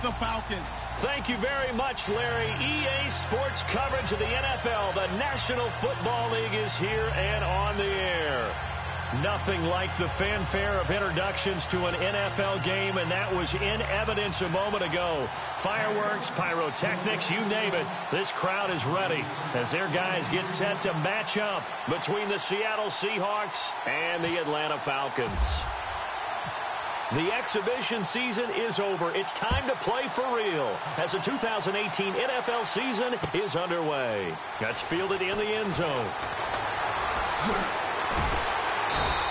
the Falcons. Thank you very much, Larry. EA Sports coverage of the NFL. The National Football League is here and on the air. Nothing like the fanfare of introductions to an NFL game, and that was in evidence a moment ago. Fireworks, pyrotechnics, you name it. This crowd is ready as their guys get set to match up between the Seattle Seahawks and the Atlanta Falcons. The exhibition season is over. It's time to play for real as the 2018 NFL season is underway. That's fielded in the end zone.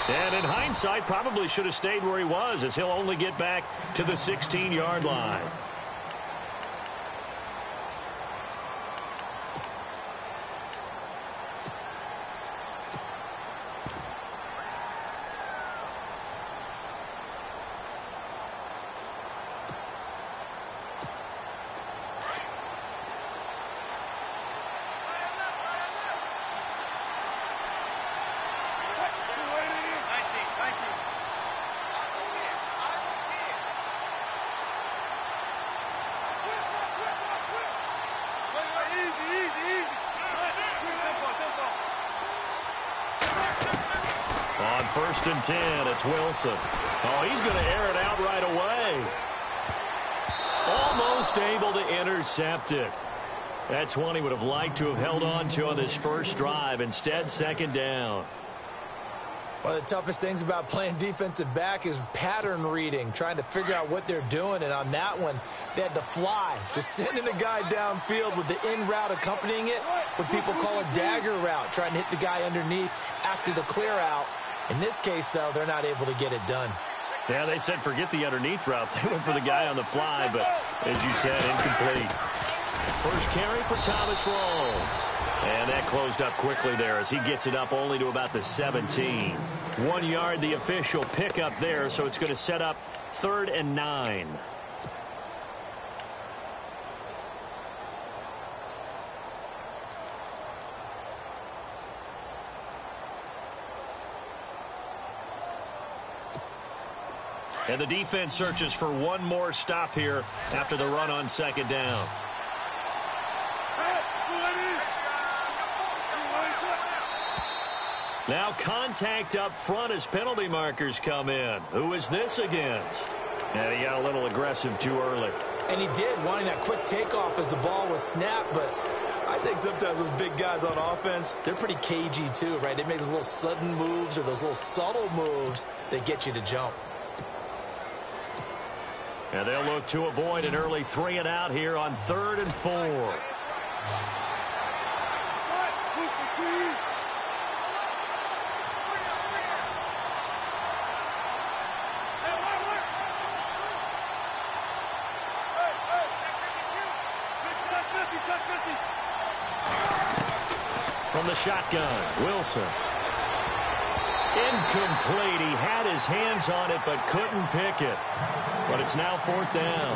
And in hindsight, probably should have stayed where he was, as he'll only get back to the 16-yard line. On 1st and 10, it's Wilson. Oh, he's going to air it out right away. Almost able to intercept it. That's one he would have liked to have held on to on this first drive. Instead, 2nd down. One of the toughest things about playing defensive back is pattern reading, trying to figure out what they're doing. And on that one, they had the fly, just sending a guy downfield with the in route accompanying it, what people call a dagger route, trying to hit the guy underneath after the clear out. In this case, though, they're not able to get it done. Yeah, they said forget the underneath route. They went for the guy on the fly, but as you said, incomplete. First carry for Thomas Rawls. And that closed up quickly there as he gets it up only to about the 17. 1 yard, the official pickup there, so it's going to set up 3rd and 9. And the defense searches for one more stop here after the run on 2nd down. Now contact up front as penalty markers come in. Who is this against? And he got a little aggressive too early. And he did, wanting that quick takeoff as the ball was snapped, but I think sometimes those big guys on offense, they're pretty cagey too, right? They make those little sudden moves or those little subtle moves that get you to jump. And they'll look to avoid an early 3 and out here on 3rd and 4. From the shotgun, Wilson. Incomplete. He had his hands on it but couldn't pick it. But it's now 4th down.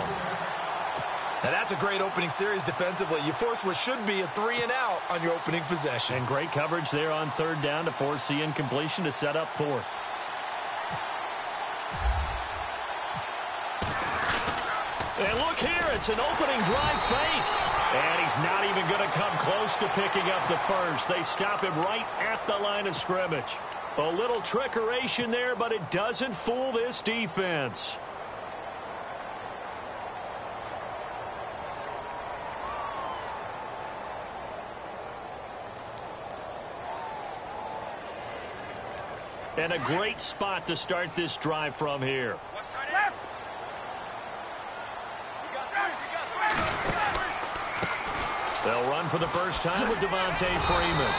Now that's a great opening series defensively. You force what should be a 3 and out on your opening possession. And great coverage there on 3rd down to force the incompletion to set up 4th. And look here, it's an opening drive fake. And he's not even going to come close to picking up the first. They stop him right at the line of scrimmage. A little trickeration there, but it doesn't fool this defense. And a great spot to start this drive from here. They'll run for the first time with Devontae Freeman.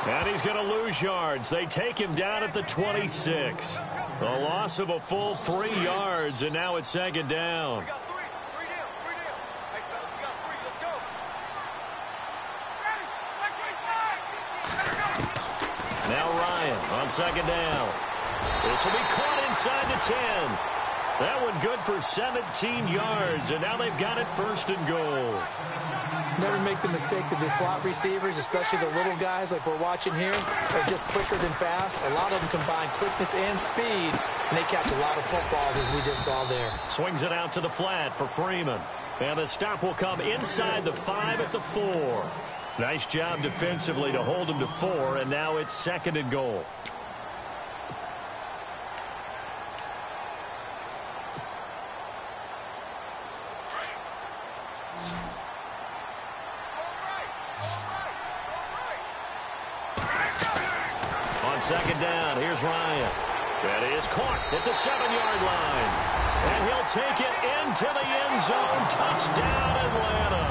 And he's going to lose yards. They take him down at the 26. A loss of a full 3 yards, and now it's 2nd down. Now Ryan on 2nd down. This will be caught inside the 10. That one good for 17 yards, and now they've got it 1st and goal. Never make the mistake that the slot receivers, especially the little guys like we're watching here, are just quicker than fast. A lot of them combine quickness and speed, and they catch a lot of footballs, as we just saw there. Swings it out to the flat for Freeman. And the stop will come inside the 5 at the 4. Nice job defensively to hold him to 4, and now it's 2nd and goal. On 2nd down, here's Ryan. That is caught at the 7-yard line. And he'll take it into the end zone. Touchdown, Atlanta.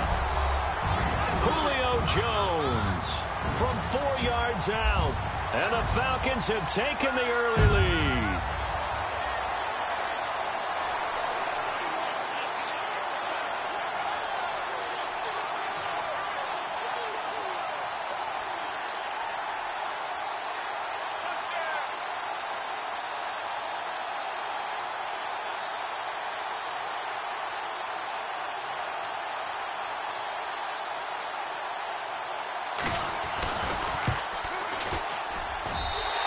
Julio Jones from 4 yards out. And the Falcons have taken the early lead.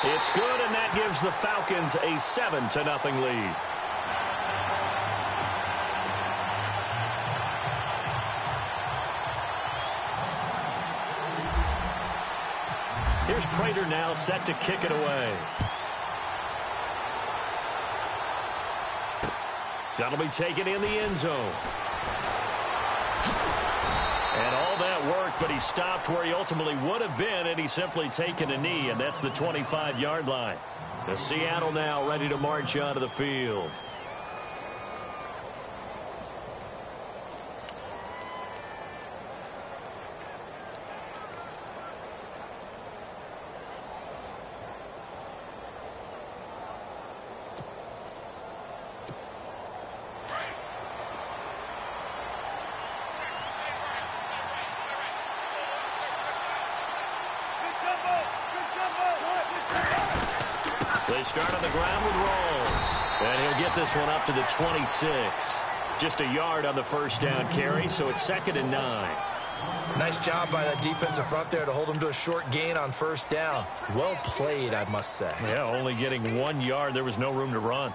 It's good, and that gives the Falcons a 7-0 lead. Here's Prater now set to kick it away. That'll be taken in the end zone. And all that worked, but he stopped where he ultimately would have been, and he's simply taken a knee, and that's the 25-yard line. The Seattle now ready to march onto the field. They start on the ground with Rolls. And he'll get this one up to the 26. Just a yard on the first down carry, so it's 2nd and 9. Nice job by that defensive front there to hold him to a short gain on first down. Well played, I must say. Yeah, only getting 1 yard. There was no room to run.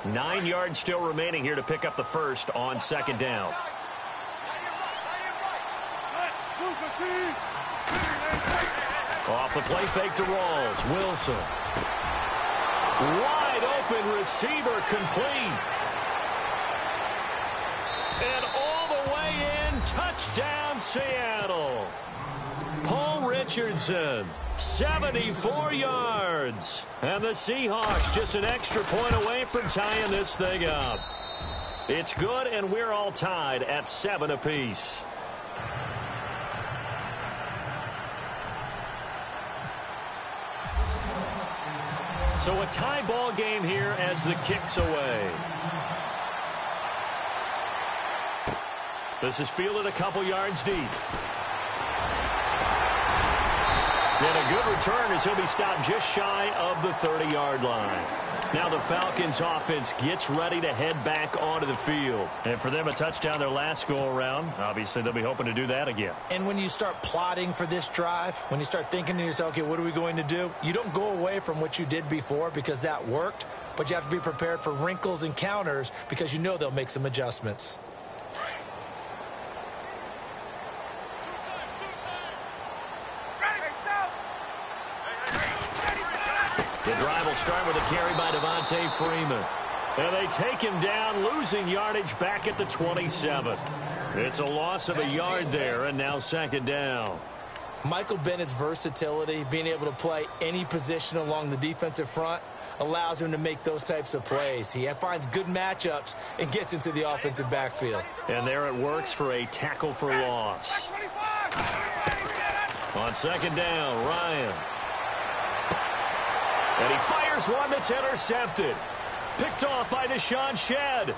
9 yards still remaining here to pick up the first on 2nd down. Off the play fake to Rawls. Wilson. Wide open receiver complete. And all the way in. Touchdown Seattle. Paul Richardson. 74 yards. And the Seahawks just an extra point away from tying this thing up. It's good, and we're all tied at 7 apiece. So a tie ball game here as the kick's away. This is fielded a couple yards deep. And a good return as he'll be stopped just shy of the 30-yard line. Now the Falcons offense gets ready to head back onto the field. And for them, a touchdown their last go-around. Obviously, they'll be hoping to do that again. And when you start plotting for this drive, when you start thinking to yourself, okay, what are we going to do? You don't go away from what you did before because that worked, but you have to be prepared for wrinkles and counters because you know they'll make some adjustments. The drive will start with a carry by Devontae Freeman. And they take him down, losing yardage back at the 27. It's a loss of a yard there, and now 2nd down. Michael Bennett's versatility, being able to play any position along the defensive front, allows him to make those types of plays. He finds good matchups and gets into the offensive backfield. And there it works for a tackle for loss. On 2nd down, Ryan. And he fires one that's intercepted. Picked off by Deshaun Shedd.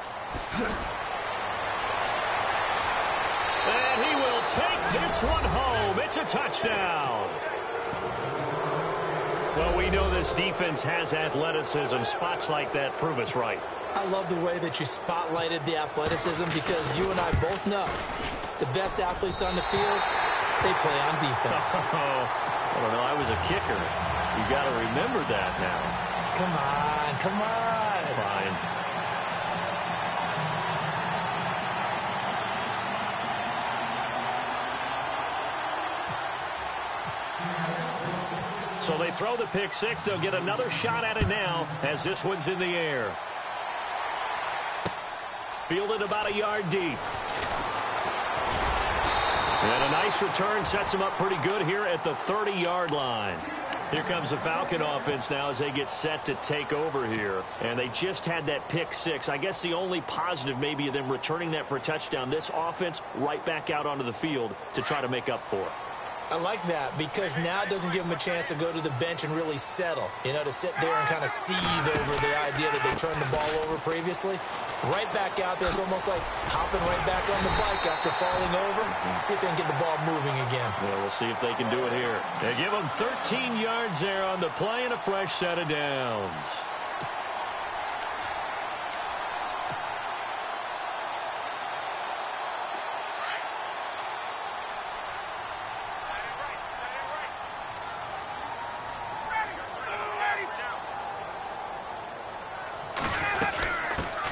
And he will take this one home. It's a touchdown. Well, we know this defense has athleticism. Spots like that prove us right. I love the way that you spotlighted the athleticism because you and I both know the best athletes on the field, they play on defense. I don't know. I was a kicker. You got to remember that now. Come on, come on. Fine. So they throw the pick six. They'll get another shot at it now as this one's in the air. Fielded about a yard deep. And a nice return sets them up pretty good here at the 30-yard line. Here comes the Falcon offense now as they get set to take over here. And they just had that pick six. I guess the only positive maybe of them returning that for a touchdown. This offense right back out onto the field to try to make up for it. I like that because now it doesn't give them a chance to go to the bench and really settle, to sit there and kind of seethe over the idea that they turned the ball over previously. Right back out there. It's almost like hopping right back on the bike after falling over. See if they can get the ball moving again. Yeah, we'll see if they can do it here. They give them 13 yards there on the play and a fresh set of downs.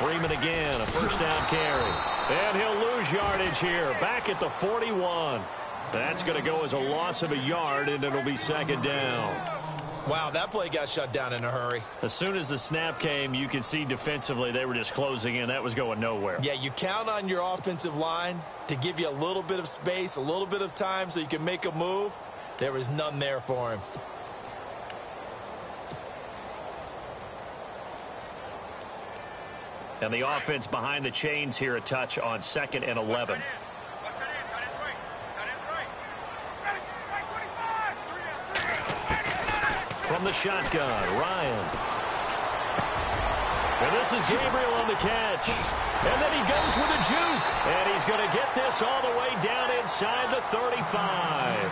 Freeman again, a first down carry. And he'll lose yardage here, back at the 41. That's going to go as a loss of a yard, and it'll be second down. Wow, that play got shut down in a hurry. As soon as the snap came, you could see defensively they were just closing in. That was going nowhere. Yeah, you count on your offensive line to give you a little bit of space, a little bit of time so you can make a move. There was none there for him. And the offense behind the chains here a touch on 2nd and 11. From the shotgun, Ryan. And this is Gabriel on the catch. And then he goes with a juke. And he's going to get this all the way down inside the 35.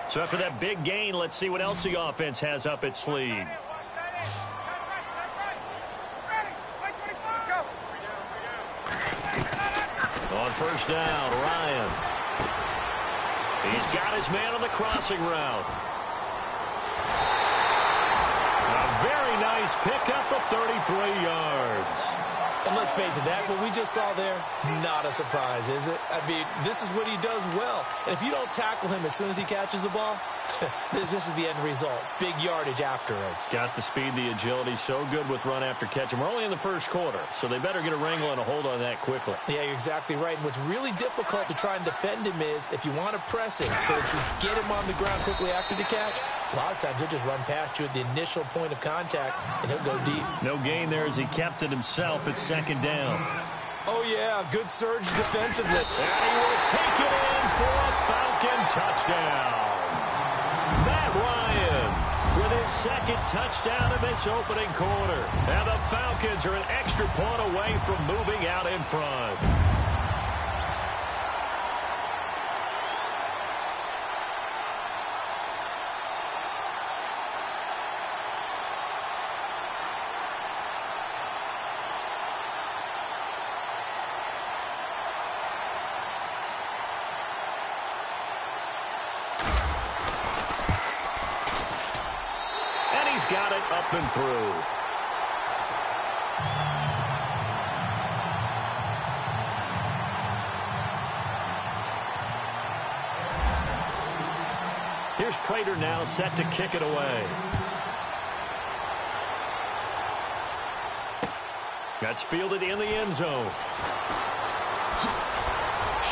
So after that big gain, let's see what else the offense has up its sleeve. On first down, Ryan. He's got his man on the crossing route. A very nice pickup of 33 yards. And let's face it, that what we just saw there, not a surprise, is it? I mean, this is what he does well. And if you don't tackle him as soon as he catches the ball, this is the end result. Big yardage afterwards. Got the speed, the agility, so good with run after catch. And we're only in the first quarter, so they better get a wrangle and a hold on that quickly. Yeah, you're exactly right. And what's really difficult to try and defend him is if you want to press him so that you get him on the ground quickly after the catch, a lot of times he'll just run past you at the initial point of contact, and he'll go deep. No gain there as he kept it himself at second down. Oh, yeah, good surge defensively. And he will take it in for a Falcon touchdown. Matt Ryan with his second touchdown in this opening quarter. And the Falcons are an extra point away from moving out in front. Got it up and through. Here's Prater now set to kick it away. That's fielded in the end zone.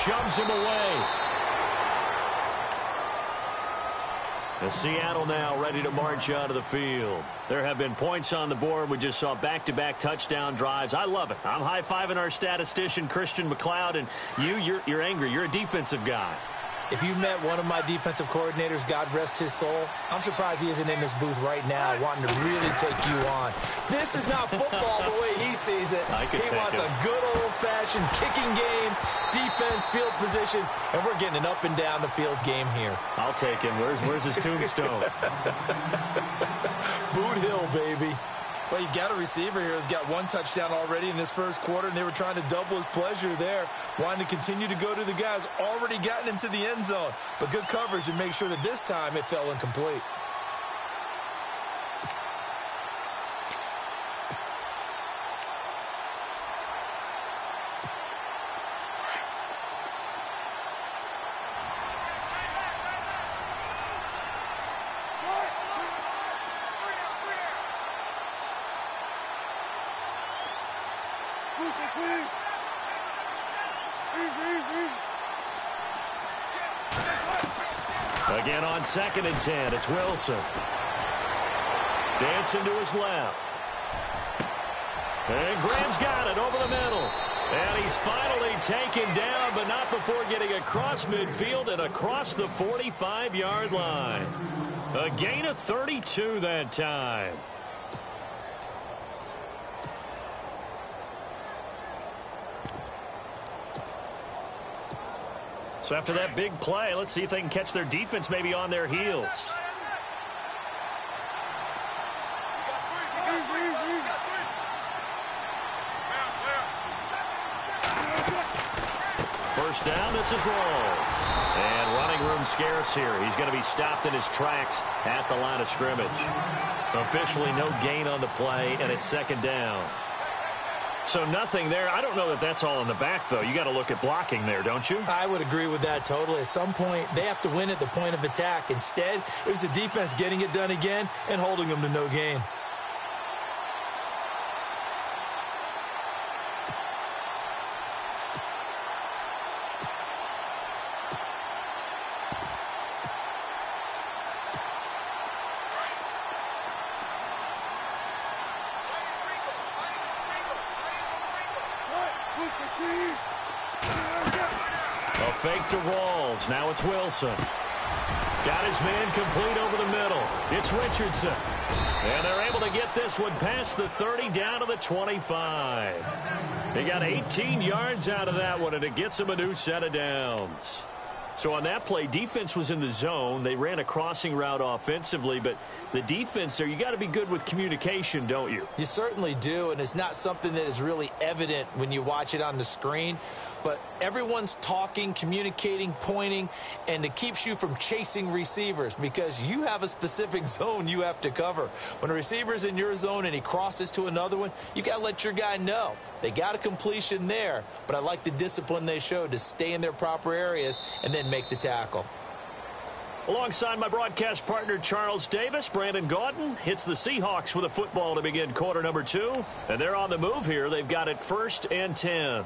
Shoves him away. And Seattle now ready to march onto the field. There have been points on the board. We just saw back-to-back touchdown drives. I love it. I'm high-fiving our statistician, Christian McLeod, and you're angry. You're a defensive guy. If you met one of my defensive coordinators, God rest his soul, I'm surprised he isn't in this booth right now wanting to really take you on. This is not football the way he sees it. He wants a good old-fashioned kicking game, defense, field position, and we're getting an up and down the field game here. I'll take him. Where's his tombstone? Boot Hill, baby. Well, you got a receiver here who's got one touchdown already in this first quarter, and they were trying to double his pleasure there, wanting to continue to go to the guys already gotten into the end zone. But good coverage to make sure that this time it fell incomplete. Again on 2nd and 10, it's Wilson. Dancing to his left. And Graham's got it over the middle. And he's finally taken down, but not before getting across midfield and across the 45-yard line. A gain of 32 that time. So after that big play, let's see if they can catch their defense maybe on their heels. First down, this is Rawls. And running room scarce here. He's going to be stopped in his tracks at the line of scrimmage. Officially no gain on the play, and it's 2nd down. So nothing there. I don't know that that's all in the back, though. You got to look at blocking there, don't you? I would agree with that totally. At some point, they have to win at the point of attack. Instead, it was the defense getting it done again and holding them to no gain. A fake to Rawls. Now it's Wilson. Got his man complete over the middle. It's Richardson. And they're able to get this one past the 30 down to the 25. They got 18 yards out of that one, and it gets them a new set of downs. So on that play, defense was in the zone. They ran a crossing route offensively, but the defense there, you got to be good with communication, don't you? You certainly do, and it's not something that is really evident when you watch it on the screen. But everyone's talking, communicating, pointing, and it keeps you from chasing receivers because you have a specific zone you have to cover. When a receiver's in your zone and he crosses to another one, you got to let your guy know. They got a completion there, but I like the discipline they showed to stay in their proper areas and then make the tackle. Alongside my broadcast partner, Charles Davis, Brandon Gaudin hits the Seahawks with a football to begin quarter number 2. And they're on the move here. They've got it 1st and 10.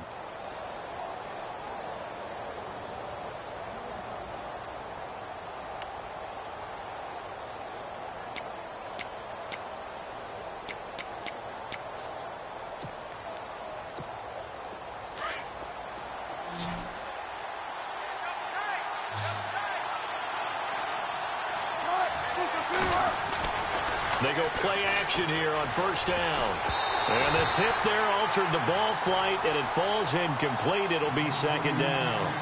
They go play action here on 1st down. And the tip there altered the ball flight, and it falls incomplete. It'll be 2nd down.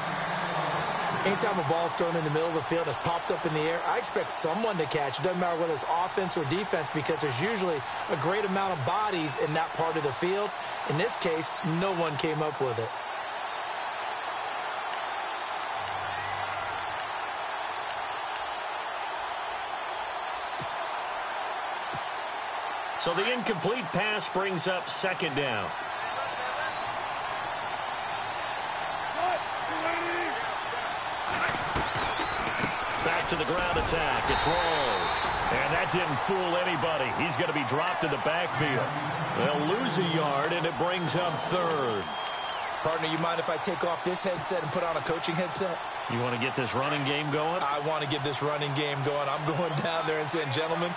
Anytime a ball's thrown in the middle of the field and it's popped up in the air, I expect someone to catch. It doesn't matter whether it's offense or defense because there's usually a great amount of bodies in that part of the field. In this case, no one came up with it. So the incomplete pass brings up 2nd down. Back to the ground attack. It's Rawls. And that didn't fool anybody. He's going to be dropped in the backfield. They'll lose a yard, and it brings up 3rd. Partner, you mind if I take off this headset and put on a coaching headset? You want to get this running game going? I want to get this running game going. I'm going down there and saying, gentlemen,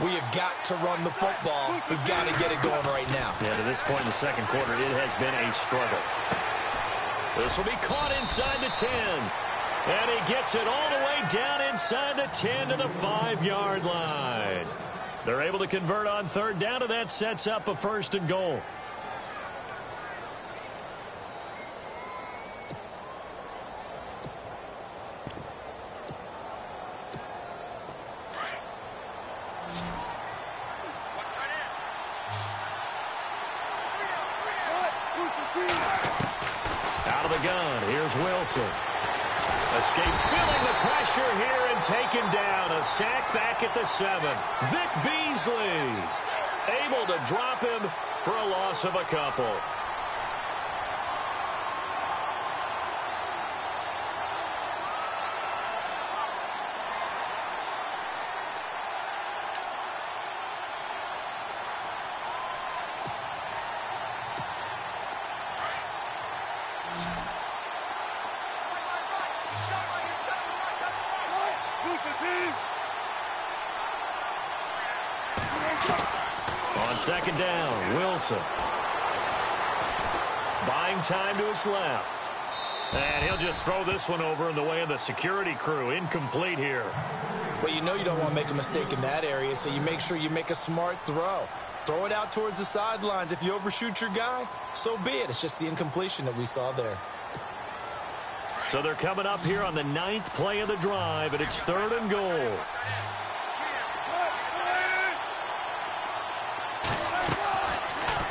we have got to run the football. We've got to get it going right now. Yeah, to this point in the 2nd quarter, it has been a struggle. This will be caught inside the 10. And he gets it all the way down inside the 10 to the 5-yard line. They're able to convert on third down, and that sets up a 1st and goal. Out of the gun, here's Wilson. Escape, feeling the pressure here and taken down. A sack back at the 7. Vic Beasley able to drop him for a loss of a couple. On second down, Wilson. Buying time to his left. And he'll just throw this one over in the way of the security crew. Incomplete here. Well, you know you don't want to make a mistake in that area, so you make sure you make a smart throw. Throw it out towards the sidelines. If you overshoot your guy, so be it. It's just the incompletion that we saw there. So they're coming up here on the 9th play of the drive, and it's 3rd and goal.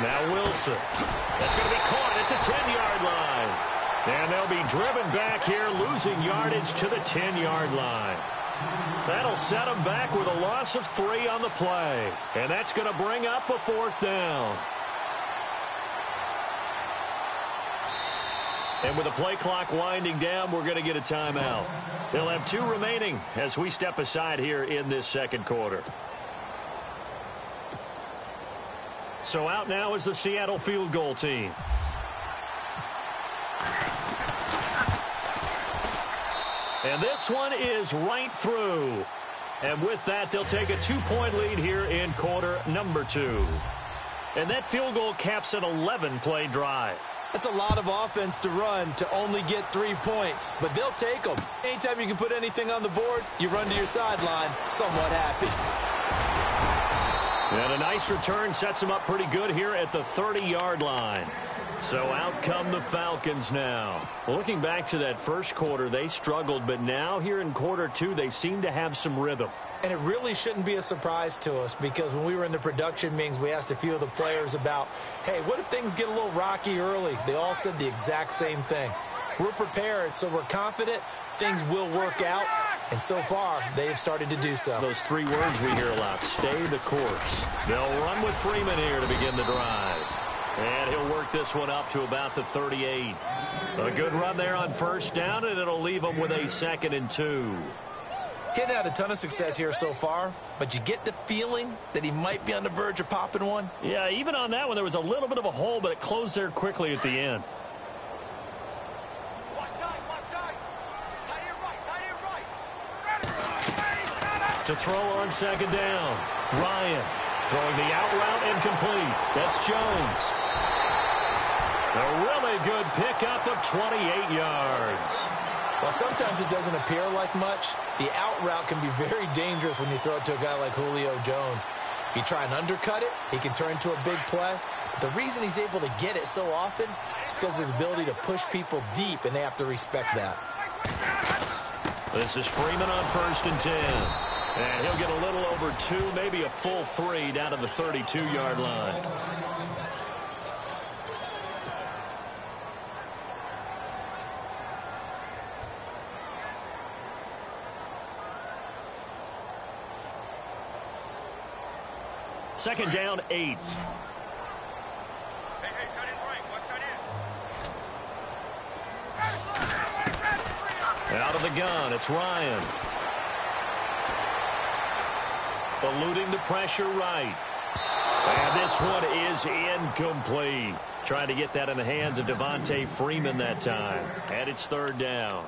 Now Wilson. That's going to be caught at the 10-yard line. And they'll be driven back here, losing yardage to the 10-yard line. That'll set them back with a loss of 3 on the play. And that's going to bring up a 4th down. And with the play clock winding down, we're going to get a timeout. They'll have 2 remaining as we step aside here in this second quarter. So out now is the Seattle field goal team. And this one is right through. And with that, they'll take a 2-point lead here in quarter number 2. And that field goal caps an 11-play drive. That's a lot of offense to run to only get 3 points, but they'll take them. Anytime you can put anything on the board, you run to your sideline somewhat happy. And a nice return sets them up pretty good here at the 30-yard line. So out come the Falcons now. Looking back to that first quarter, they struggled, but now here in quarter 2, they seem to have some rhythm. And it really shouldn't be a surprise to us, because when we were in the production meetings, we asked a few of the players about, hey, what if things get a little rocky early? They all said the exact same thing. We're prepared, so we're confident things will work out. And so far, they have started to do so. Those 3 words we hear a lot: stay the course. They'll run with Freeman here to begin the drive. And he'll work this one up to about the 38. A good run there on first down, and it'll leave them with a 2nd and 2. Getting had a ton of success here so far, but you get the feeling that he might be on the verge of popping one. Yeah, even on that one, there was a little bit of a hole, but it closed there quickly at the end. To throw on second down, Ryan throwing the out route incomplete. That's Jones. A really good pickup of 28 yards. Well, sometimes it doesn't appear like much. The out route can be very dangerous when you throw it to a guy like Julio Jones. If you try and undercut it, he can turn into a big play. The reason he's able to get it so often is because of his ability to push people deep, and they have to respect that. This is Freeman on 1st and 10. And he'll get a little over 2, maybe a full 3 down to the 32-yard line. Second down, 8. Out of the gun, it's Ryan. Eluding the pressure right. And this one is incomplete. Trying to get that in the hands of Devontae Freeman that time. And it's 3rd down.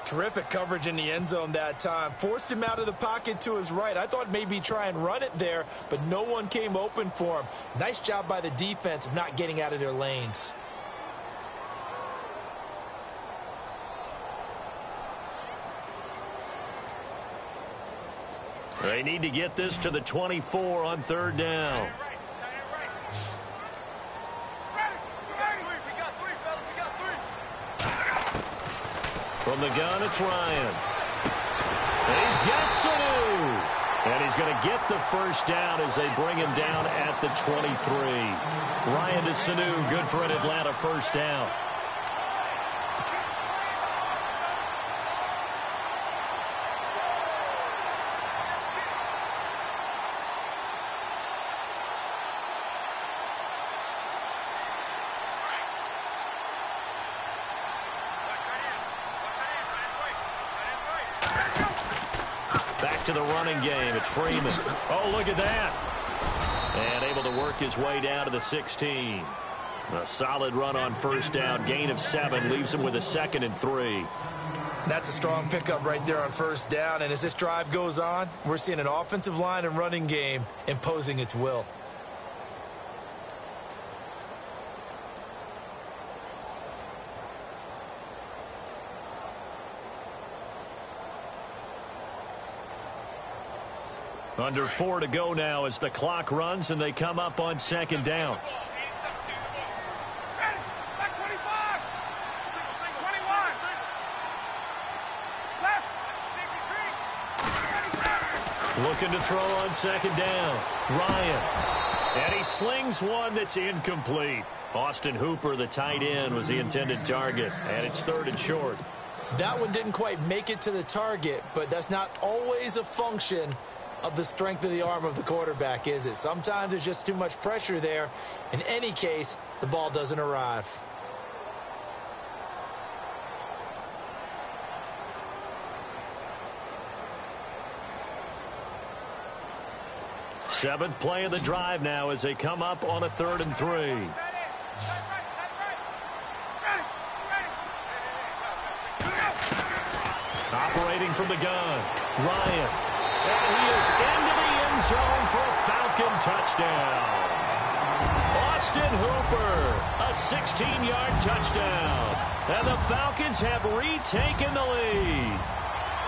Terrific coverage in the end zone that time. Forced him out of the pocket to his right. I thought maybe try and run it there, but no one came open for him. Nice job by the defense of not getting out of their lanes. They need to get this to the 24 on third down. From the gun, it's Ryan. He's got Sanu. And he's going to get the first down as they bring him down at the 23. Ryan to Sanu, good for an Atlanta first down. To the running game. It's Freeman. Oh, look at that. And able to work his way down to the 16. A solid run on first down. Gain of 7 leaves him with a 2nd and 3. That's a strong pickup right there on first down. And as this drive goes on, we're seeing an offensive line and running game imposing its will. Under 4 to go now as the clock runs and they come up on second down. Looking to throw on second down. Ryan. And he slings one that's incomplete. Austin Hooper, the tight end, was the intended target. And it's 3rd and short. That one didn't quite make it to the target, but that's not always a function of the strength of the arm of the quarterback, is it? Sometimes there's just too much pressure there. In any case, the ball doesn't arrive. Seventh play of the drive now as they come up on a 3rd and 3. Operating from the gun, Ryan. And he is into the end zone for a Falcon touchdown. Austin Hooper, a 16-yard touchdown. And the Falcons have retaken the lead.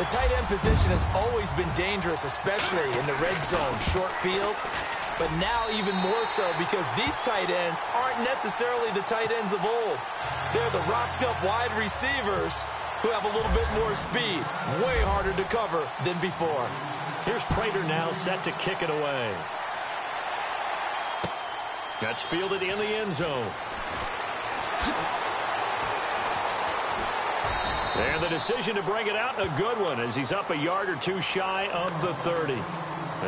The tight end position has always been dangerous, especially in the red zone, short field. But now even more so because these tight ends aren't necessarily the tight ends of old. They're the rocked-up wide receivers who have a little bit more speed. Way harder to cover than before. Here's Prater now set to kick it away. That's fielded in the end zone. And the decision to bring it out, a good one, as he's up a yard or two shy of the 30.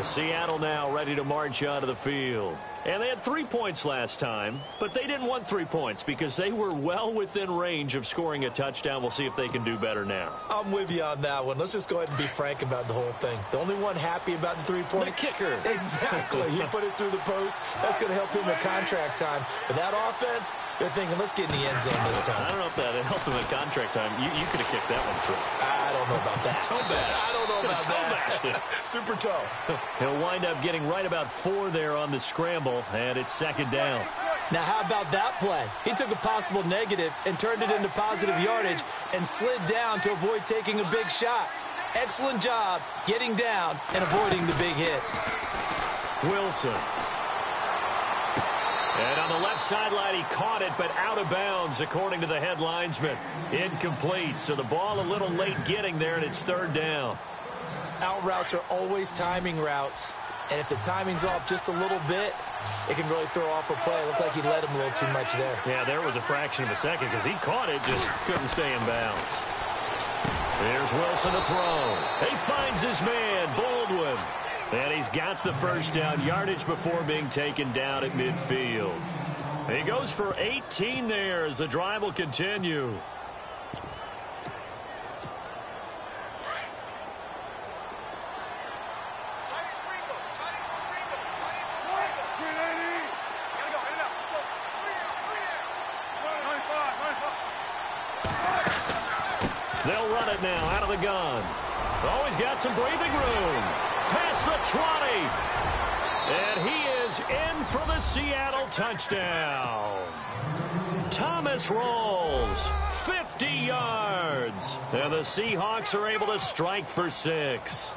Seattle now ready to march out of the field. And they had 3 points last time, but they didn't want 3 points because they were well within range of scoring a touchdown. We'll see if they can do better now. I'm with you on that one. Let's just go ahead and be frank about the whole thing. The only one happy about the 3-point. The kicker. Exactly. He put it through the post. That's going to help him at contract time. But that offense, they're thinking, let's get in the end zone this time. I don't know if that helped him at contract time. You could have kicked that one through. I don't know about that. Toe bash. I don't know about that. Super toe. He'll wind up getting right about 4 there on the scramble, and it's second down. Now, how about that play? He took a possible negative and turned it into positive yardage and slid down to avoid taking a big shot. Excellent job getting down and avoiding the big hit. Wilson. And on the left sideline, he caught it, but out of bounds, according to the head linesman. Incomplete, so the ball a little late getting there, and it's 3rd down. Out routes are always timing routes, and if the timing's off just a little bit, it can really throw off a play. It looked like he led him a little too much there. Yeah, there was a fraction of a second because he caught it, just couldn't stay in bounds. There's Wilson to throw. He finds his man, Baldwin. And he's got the first down, yardage before being taken down at midfield. He goes for 18 there as the drive will continue. They'll run it now out of the gun. Oh, he's got some breathing room. Past the 20. And he is in for the Seattle touchdown. Thomas rolls 50 yards. And the Seahawks are able to strike for 6.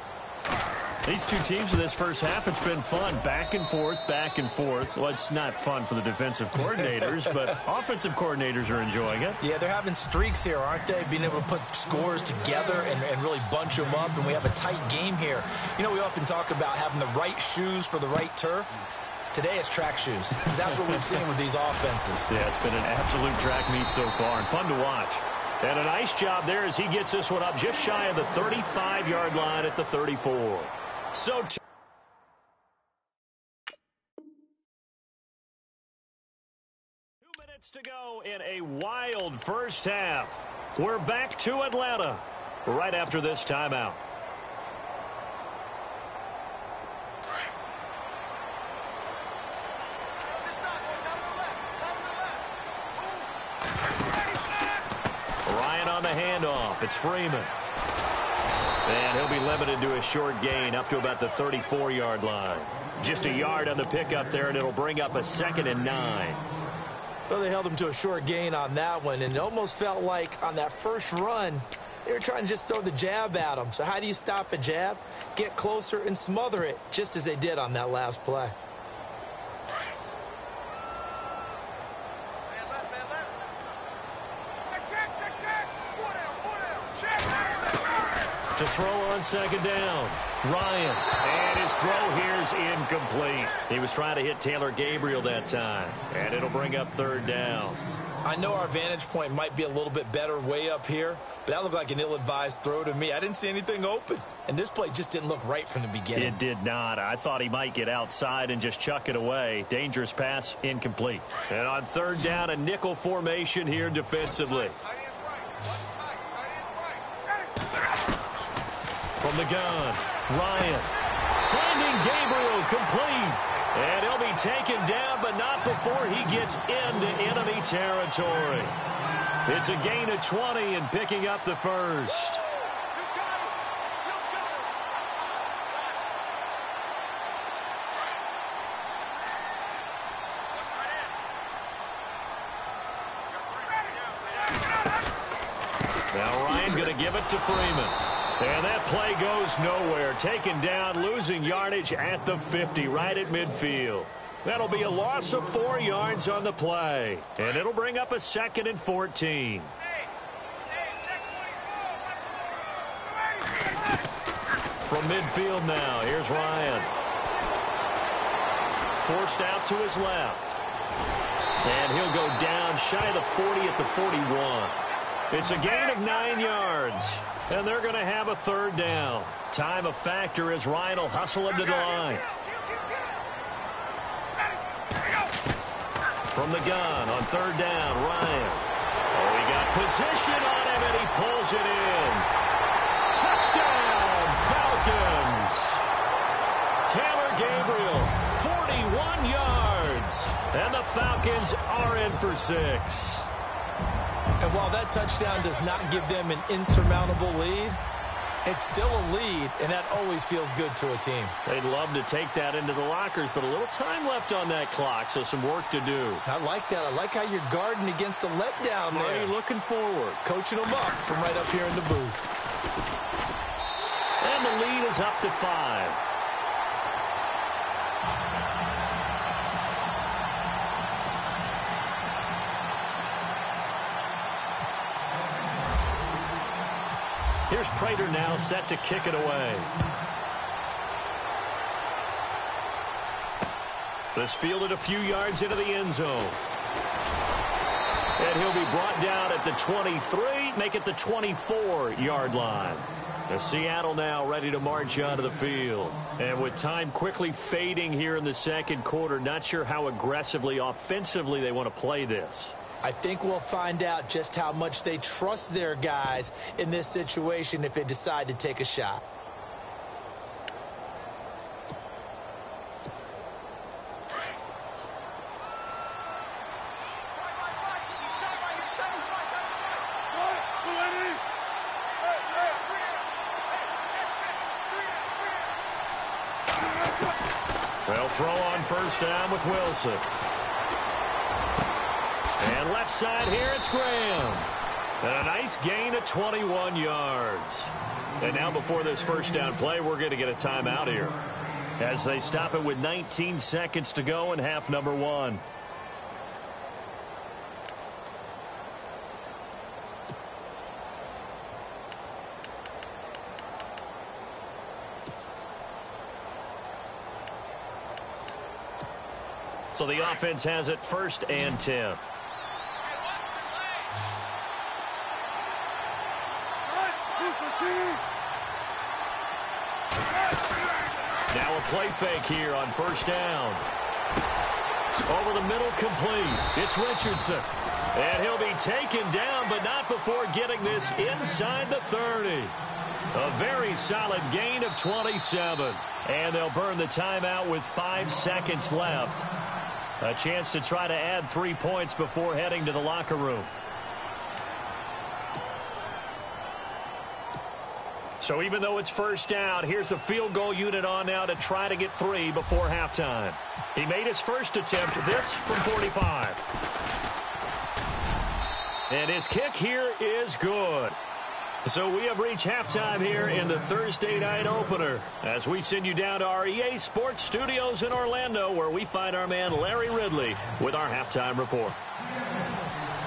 These two teams in this first half, it's been fun. Back and forth, back and forth. Well, it's not fun for the defensive coordinators, but offensive coordinators are enjoying it. Yeah, they're having streaks here, aren't they? Being able to put scores together and really bunch them up, and we have a tight game here. You know, we often talk about having the right shoes for the right turf. Today it's track shoes. That's what we've seen with these offenses. Yeah, it's been an absolute track meet so far, and fun to watch. And a nice job there as he gets this one up just shy of the 35-yard line at the 34. So 2 minutes to go in a wild first half. We're back to Atlanta right after this timeout. Ryan on the handoff. It's Freeman. And he'll be limited to a short gain up to about the 34-yard line. Just a yard on the pickup there, and it'll bring up a 2nd and 9. Well, they held him to a short gain on that one, and it almost felt like on that first run, they were trying to just throw the jab at him. So how do you stop a jab? Get closer and smother it, just as they did on that last play. To throw on 2nd down, Ryan. And his throw here's incomplete. He was trying to hit Taylor Gabriel that time. And it'll bring up 3rd down. I know our vantage point might be a little bit better way up here, but that looked like an ill-advised throw to me. I didn't see anything open. And this play just didn't look right from the beginning. It did not. I thought he might get outside and just chuck it away. Dangerous pass, incomplete. And on 3rd down, a nickel formation here defensively. From the gun, Ryan finding Gabriel complete. And he'll be taken down, but not before he gets into enemy territory. It's a gain of 20 and picking up the first. Now Ryan going to give it to Freeman. And that play goes nowhere. Taken down, losing yardage at the 50, right at midfield. That'll be a loss of 4 yards on the play. And it'll bring up a 2nd and 14. From midfield now, here's Ryan. Forced out to his left. And he'll go down shy of the 40 at the 41. It's a gain of 9 yards. And they're going to have a 3rd down. Time a factor as Ryan will hustle him to the line. From the gun on 3rd down, Ryan. Oh, he got position on him, and he pulls it in. Touchdown, Falcons. Taylor Gabriel, 41 yards. And the Falcons are in for 6. And while that touchdown does not give them an insurmountable lead, it's still a lead, and that always feels good to a team. They'd love to take that into the lockers, but a little time left on that clock, so some work to do. I like that. I like how you're guarding against a letdown there. Are you looking forward? Coaching them up from right up here in the booth. And the lead is up to 5. Here's Prater now set to kick it away. This fielded a few yards into the end zone. And he'll be brought down at the 23, make it the 24-yard line. The Seattle now ready to march onto the field. And with time quickly fading here in the 2nd quarter, not sure how aggressively, offensively they want to play this. I think we'll find out just how much they trust their guys in this situation if they decide to take a shot. They'll throw on 1st down with Wilson. And left side here, it's Graham. And a nice Nice gain of 21 yards. And now before this first down play, we're going to get a timeout here as they stop it with 19 seconds to go in half number 1. So the offense has it 1st and 10. Now a play fake here on 1st down. Over the middle, complete. It's Richardson. And he'll be taken down, but not before getting this inside the 30. A very solid gain of 27. And they'll burn the timeout with 5 seconds left. A chance to try to add 3 points before heading to the locker room. So even though it's 1st down, here's the field goal unit on now to try to get 3 before halftime. He made his first attempt, this from 45. And his kick here is good. So we have reached halftime here in the Thursday night opener as we send you down to our EA Sports Studios in Orlando, where we find our man Larry Ridley with our halftime report.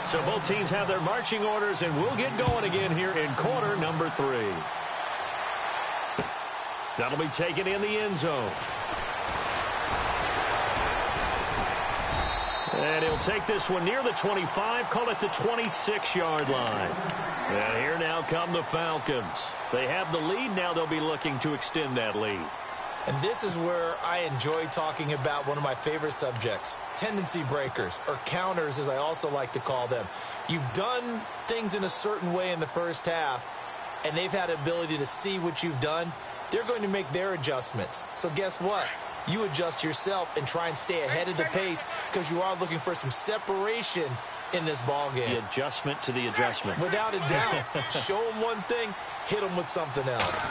So both teams have their marching orders, and we'll get going again here in quarter number 3. That'll be taken in the end zone. And he'll take this one near the 25, call it the 26-yard line. And here now come the Falcons. They have the lead. Now they'll be looking to extend that lead. And this is where I enjoy talking about one of my favorite subjects, tendency breakers, or counters as I also like to call them. You've done things in a certain way in the first half, and they've had the ability to see what you've done. They're going to make their adjustments. So guess what? You adjust yourself and try and stay ahead of the pace because you are looking for some separation in this ball game. The adjustment to the adjustment. Without a doubt. Show them one thing, hit them with something else.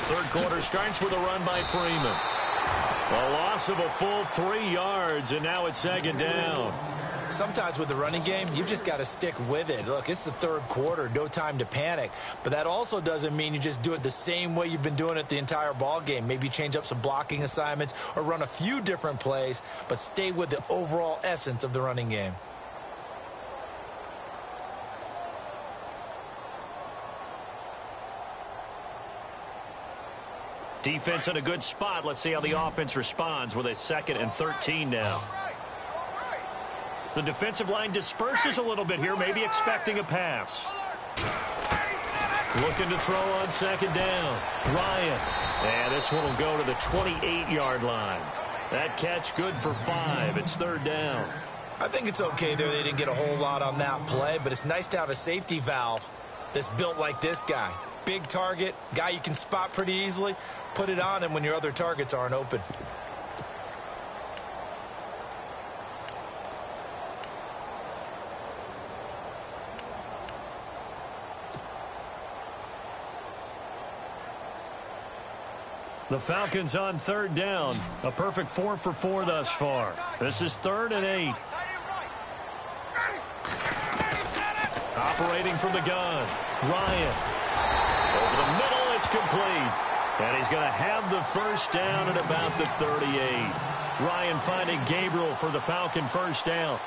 Third quarter starts with a run by Freeman. A loss of a full 3 yards, and now it's 2nd down. Sometimes with the running game, you've just got to stick with it. Look, it's the third quarter, no time to panic. But that also doesn't mean you just do it the same way you've been doing it the entire ball game. Maybe change up some blocking assignments or run a few different plays, but stay with the overall essence of the running game. Defense in a good spot. Let's see how the offense responds with a 2nd and 13 now. The defensive line disperses a little bit here, maybe expecting a pass. Looking to throw on 2nd down. Ryan. And this one will go to the 28-yard line. That catch good for 5. It's 3rd down. I think it's okay there. They didn't get a whole lot on that play, but it's nice to have a safety valve that's built like this guy. Big target, guy you can spot pretty easily. Put it on him when your other targets aren't open. The Falcons on 3rd down. A perfect 4 for 4 thus far. This is 3rd and 8. Operating from the gun. Ryan. Over the middle, it's complete. And he's going to have the first down at about the 38. Ryan finding Gabriel for the Falcon first down.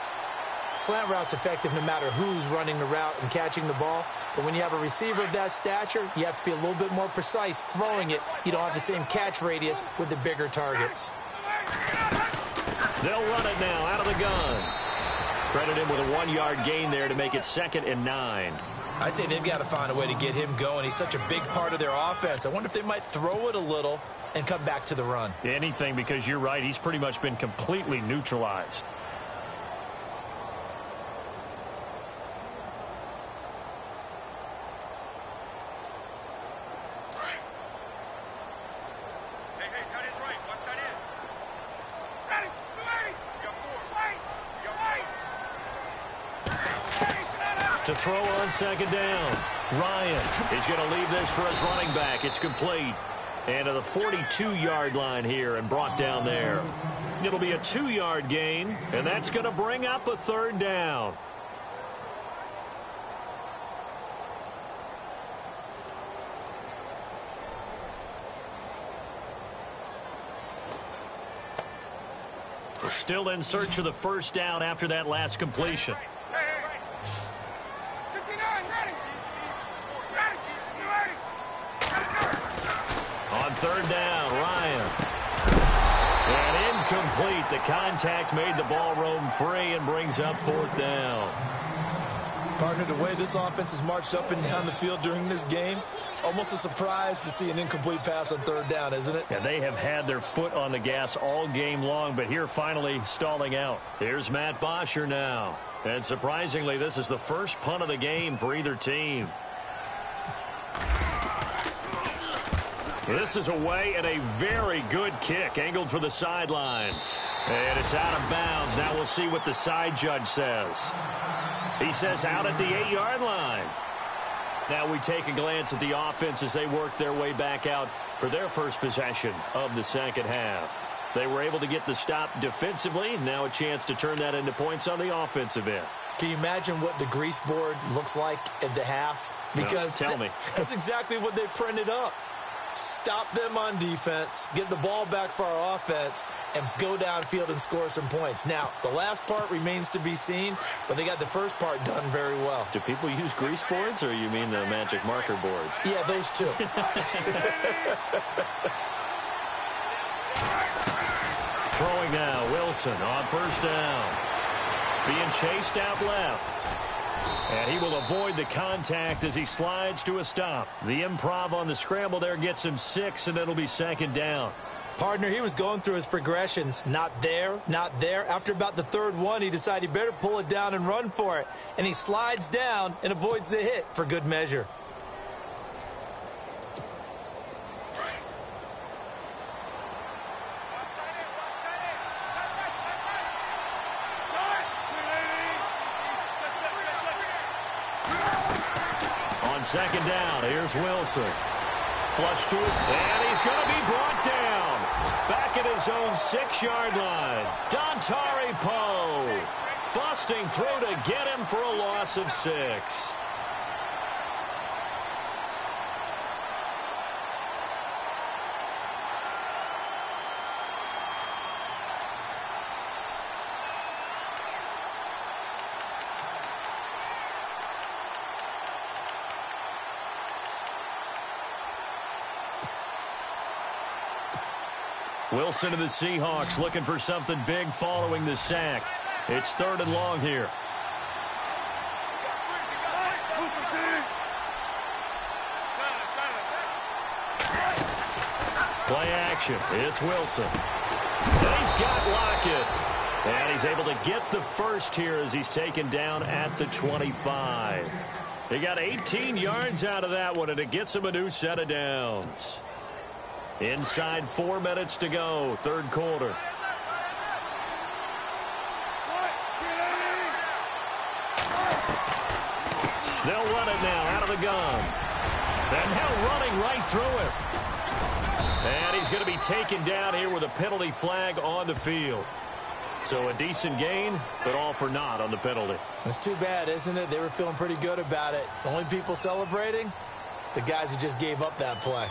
Slant route's effective no matter who's running the route and catching the ball. But when you have a receiver of that stature, you have to be a little bit more precise throwing it. You don't have the same catch radius with the bigger targets. They'll run it now out of the gun. Credit him with a 1-yard gain there to make it 2nd and 9. I'd say they've got to find a way to get him going. He's such a big part of their offense. I wonder if they might throw it a little and come back to the run. Anything, because you're right. He's pretty much been completely neutralized. To throw on 2nd down. Ryan is going to leave this for his running back. It's complete. And to the 42-yard line here and brought down there. It'll be a 2-yard gain, and that's going to bring up a 3rd down. Still in search of the first down after that last completion. On third down, Ryan. And incomplete. The contact made the ball roam free and brings up fourth down. Partner, the way this offense has marched up and down the field during this game, it's almost a surprise to see an incomplete pass on third down, isn't it? Yeah, they have had their foot on the gas all game long, but here finally stalling out. Here's Matt Bosher now. And surprisingly, this is the first punt of the game for either team. This is away and a very good kick, angled for the sidelines. And it's out of bounds. Now we'll see what the side judge says. He says out at the 8-yard line. Now we take a glance at the offense as they work their way back out for their first possession of the second half. They were able to get the stop defensively. Now a chance to turn that into points on the offensive end. Can you imagine what the grease board looks like at the half? Because no, tell me. That's exactly what they printed up. Stop them on defense, get the ball back for our offense, and go downfield and score some points. Now, the last part remains to be seen, but they got the first part done very well. Do people use grease boards, or you mean the magic marker boards? Yeah, those two. Throwing now, Wilson on first down. Being chased out left. And he will avoid the contact as he slides to a stop. The improv on the scramble there gets him 6, and it'll be second down. Partner, he was going through his progressions. Not there, not there. After about the third one, he decided he better pull it down and run for it. And he slides down and avoids the hit for good measure. Second down, here's Wilson. Flush to his, and he's going to be brought down. Back at his own 6-yard line. Dontari Poe busting through to get him for a loss of 6. Wilson and the Seahawks looking for something big following the sack. It's third and long here. Play action. It's Wilson. And he's got Lockett. And he's able to get the first here as he's taken down at the 25. He got 18 yards out of that one, and it gets him a new set of downs. Inside 4 minutes to go, third quarter. They'll run it now out of the gun. And now running right through it. And he's going to be taken down here with a penalty flag on the field. So a decent gain, but all for naught on the penalty. It's too bad, isn't it? They were feeling pretty good about it. The only people celebrating, the guys who just gave up that play.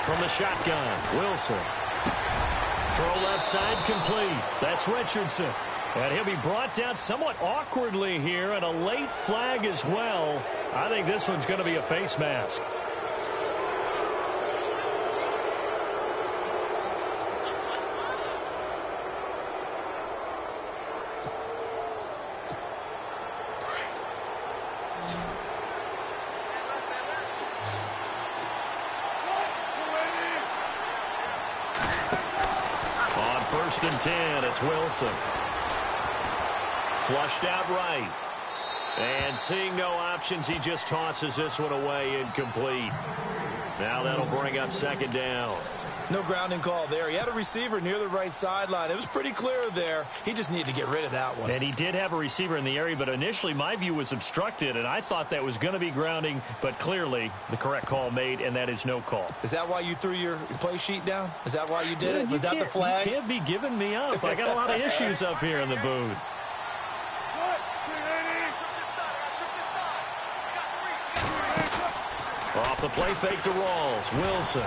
From the shotgun, Wilson. Throw left side complete. That's Richardson. And he'll be brought down somewhat awkwardly here, and a late flag as well. I think this one's going to be a face mask. First and 10, it's Wilson. Flushed out right. And seeing no options, he just tosses this one away incomplete. Now that'll bring up second down. No grounding call there. He had a receiver near the right sideline. It was pretty clear there. He just needed to get rid of that one. And he did have a receiver in the area, but initially my view was obstructed, and I thought that was going to be grounding, but clearly the correct call made, and that is no call. Is that why you threw your play sheet down? Is that why you did it? Was that the flag? You can't be giving me up. I got a lot of issues up here in the booth. Off the play fake to Rawls. Wilson.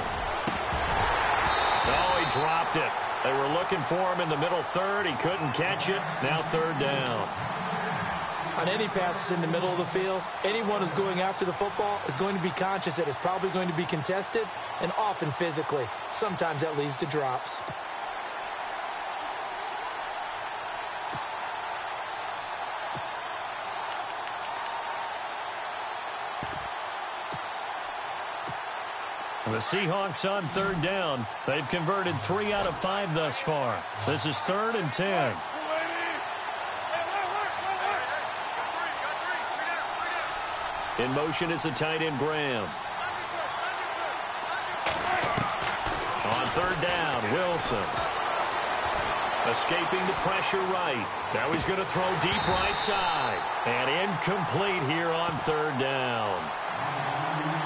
Oh, he dropped it. They were looking for him in the middle third. He couldn't catch it. Now third down. On any passes in the middle of the field, anyone who's going after the football is going to be conscious that it's probably going to be contested, and often physically. Sometimes that leads to drops. The Seahawks on third down. They've converted 3 out of 5 thus far. This is 3rd and 10. In motion is the tight end Graham. On third down, Wilson. Escaping the pressure right. Now he's going to throw deep right side. And incomplete here on third down.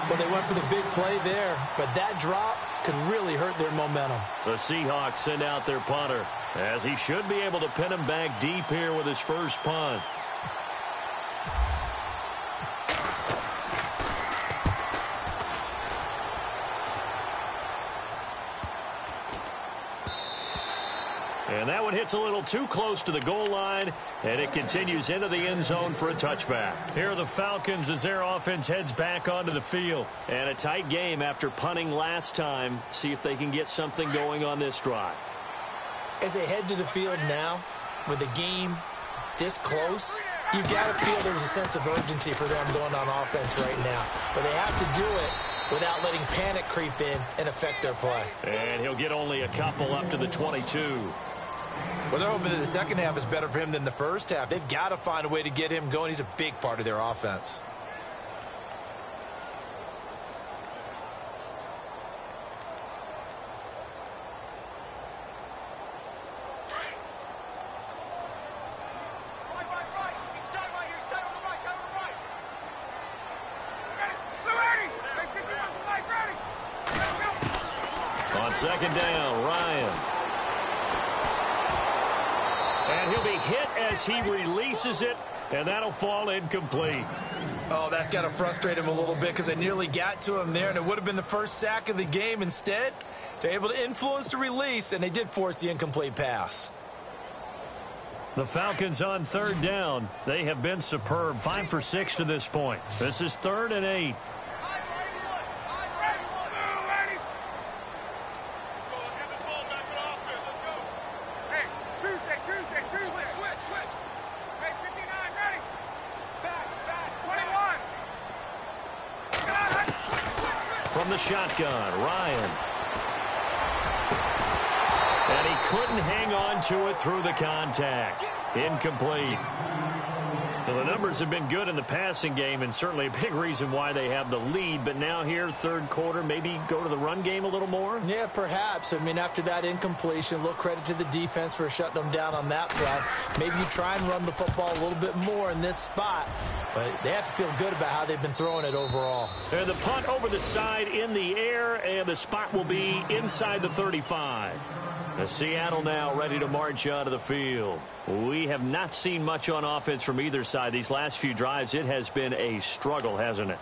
Well, they went for the big play there, but that drop could really hurt their momentum. The Seahawks send out their punter, as he should be able to pin him back deep here with his first punt. And that one hits a little too close to the goal line, and it continues into the end zone for a touchback. Here are the Falcons as their offense heads back onto the field. And a tight game after punting last time. See if they can get something going on this drive. As they head to the field now, with the game this close, you've got to feel there's a sense of urgency for them going on offense right now. But they have to do it without letting panic creep in and affect their play. And he'll get only a couple up to the 22. Well, they're hoping that the second half is better for him than the first half. They've got to find a way to get him going. He's a big part of their offense. On second down, Ryan. And he'll be hit as he releases it, and that'll fall incomplete. Oh, that's got to frustrate him a little bit because they nearly got to him there, and it would have been the first sack of the game. Instead, they're able to influence the release, and they did force the incomplete pass. The Falcons on third down. They have been superb, 5 for 6 to this point. This is 3rd and 8. From the shotgun, Ryan. And he couldn't hang on to it through the contact. Incomplete. Well, the numbers have been good in the passing game, and certainly a big reason why they have the lead. But now here, third quarter, maybe go to the run game a little more? Yeah, perhaps. I mean, after that incompletion, a little credit to the defense for shutting them down on that play. Maybe you try and run the football a little bit more in this spot. But they have to feel good about how they've been throwing it overall. And the punt over the side in the air, and the spot will be inside the 35. Seattle now ready to march onto the field. We have not seen much on offense from either side. These last few drives, it has been a struggle, hasn't it?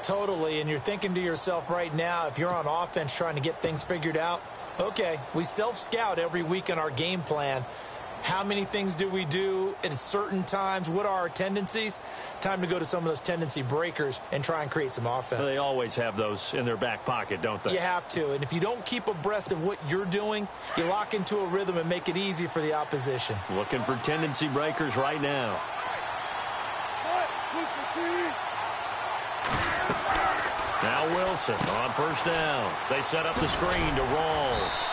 Totally, and you're thinking to yourself right now, if you're on offense trying to get things figured out, okay, we self-scout every week in our game plan. How many things do we do at certain times? What are our tendencies? Time to go to some of those tendency breakers and try and create some offense. They always have those in their back pocket, don't they? You have to. And if you don't keep abreast of what you're doing, you lock into a rhythm and make it easy for the opposition. Looking for tendency breakers right now. Now Wilson on first down. They set up the screen to Rawls.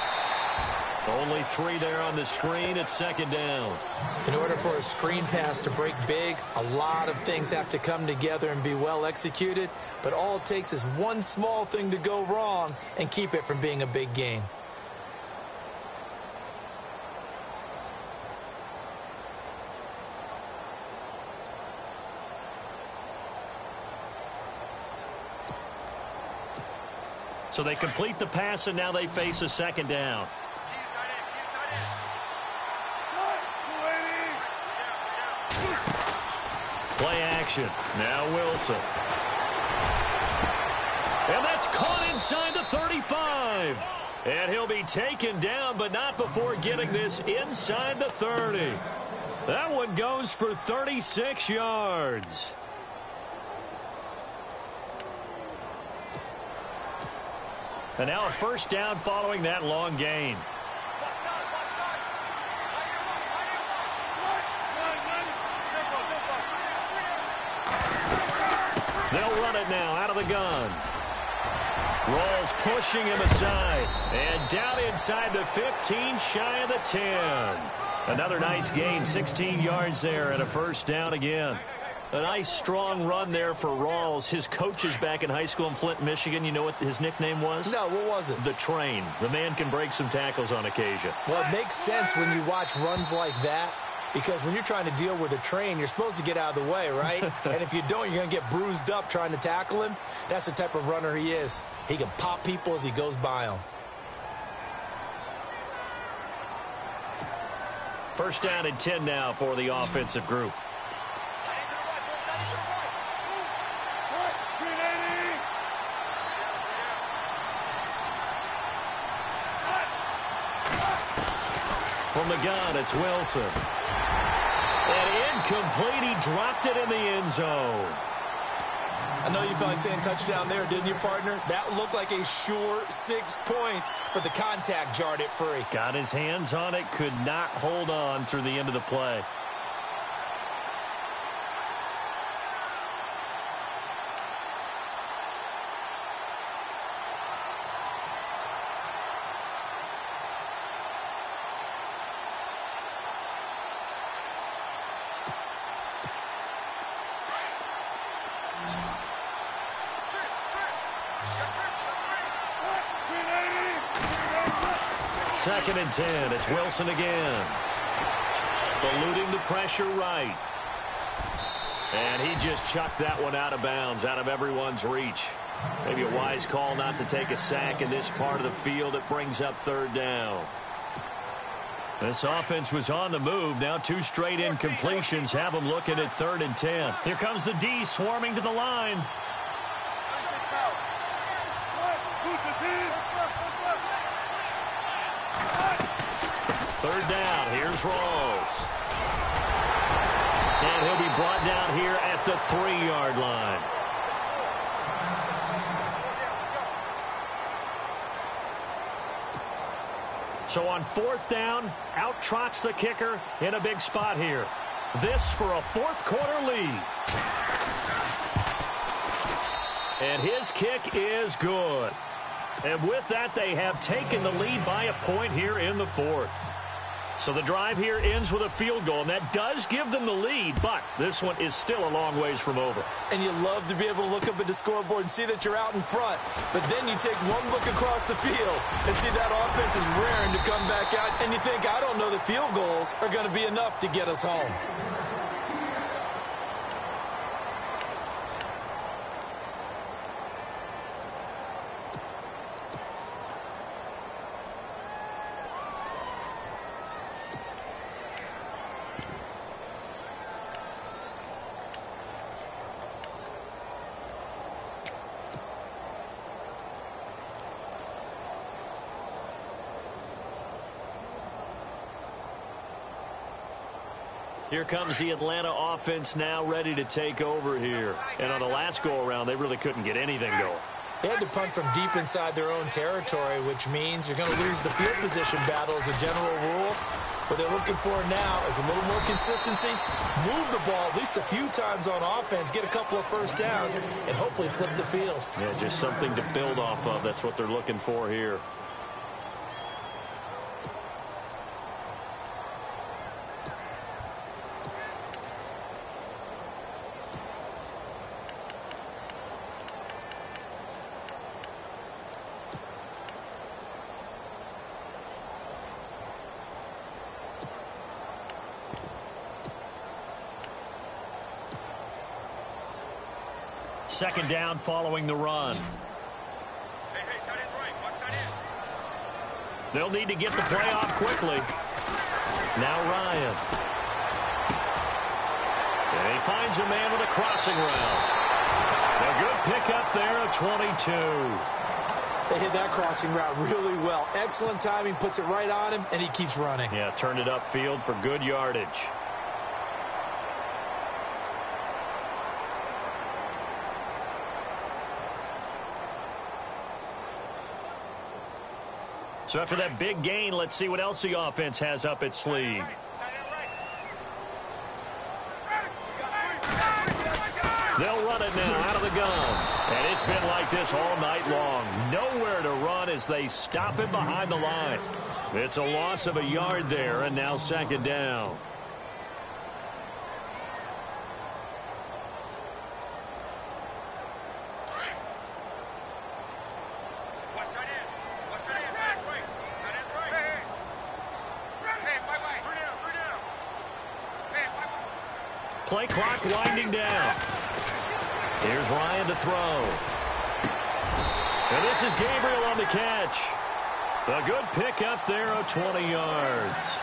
Only 3 there on the screen at second down. In order for a screen pass to break big, a lot of things have to come together and be well executed. But all it takes is one small thing to go wrong and keep it from being a big game. So they complete the pass, and now they face a second down. Play action. Now Wilson. And that's caught inside the 35. And he'll be taken down, but not before getting this inside the 30. That one goes for 36 yards. And now a first down following that long gain. They'll run it now out of the gun. Rawls pushing him aside. And down inside the 15, shy of the 10. Another nice gain, 16 yards there, and a first down again. A nice, strong run there for Rawls. His coaches back in high school in Flint, Michigan, you know what his nickname was? No, what was it? The Train. The man can break some tackles on occasion. Well, it makes sense when you watch runs like that, because when you're trying to deal with a train, you're supposed to get out of the way, right? And if you don't, you're going to get bruised up trying to tackle him. That's the type of runner he is. He can pop people as he goes by them. First down and 10 now for the offensive group. From the gun, it's Wilson. And incomplete. He dropped it in the end zone. I know you felt like saying touchdown there, didn't you, partner? That looked like a sure 6 points, but the contact jarred it free. Got his hands on it, could not hold on through the end of the play. Second and 10. It's Wilson again. Eluding the pressure right. And he just chucked that one out of bounds, out of everyone's reach. Maybe a wise call not to take a sack in this part of the field. It brings up third down. This offense was on the move. Now 2 straight incompletions have them looking at third and 10. Here comes the D swarming to the line. Third down. Here's Rawls. And he'll be brought down here at the 3-yard line. So on fourth down, out trots the kicker in a big spot here. This for a fourth-quarter lead. And his kick is good. And with that, they have taken the lead by a point here in the fourth. So the drive here ends with a field goal, and that does give them the lead, but this one is still a long ways from over. And you love to be able to look up at the scoreboard and see that you're out in front, but then you take one look across the field and see that offense is raring to come back out, and you think, I don't know that field goals are going to be enough to get us home. Here comes the Atlanta offense now ready to take over here. And on the last go-around, they really couldn't get anything going. They had to punt from deep inside their own territory, which means you're going to lose the field position battle as a general rule. What they're looking for now is a little more consistency, move the ball at least a few times on offense, get a couple of first downs, and hopefully flip the field. Yeah, just something to build off of. That's what they're looking for here. Second down following the run. They'll need to get the play off quickly. Now Ryan. And he finds a man with a crossing route. A good pickup there of 22. They hit that crossing route really well. Excellent timing, puts it right on him, and he keeps running. Yeah, turned it upfield for good yardage. So after that big gain, let's see what else the offense has up its sleeve. They'll run it now out of the gun. And it's been like this all night long. Nowhere to run as they stop him behind the line. It's a loss of a yard there, and now second down. Play clock winding down. Here's Ryan to throw. And this is Gabriel on the catch. A good pickup there of 20 yards.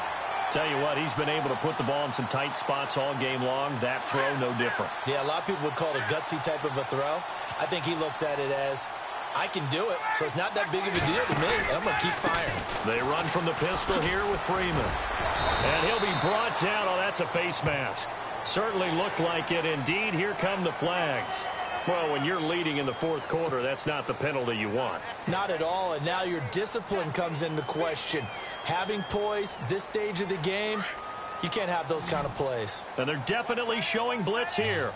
Tell you what, he's been able to put the ball in some tight spots all game long. That throw, no different. Yeah, a lot of people would call it a gutsy type of a throw. I think he looks at it as, I can do it, so it's not that big of a deal to me, and I'm going to keep firing. They run from the pistol here with Freeman. And he'll be brought down. Oh, that's a face mask. Certainly looked like it. Indeed, here come the flags. Well, when you're leading in the fourth quarter, that's not the penalty you want. Not at all, and now your discipline comes into question. Having poise this stage of the game, you can't have those kind of plays. And they're definitely showing blitz here.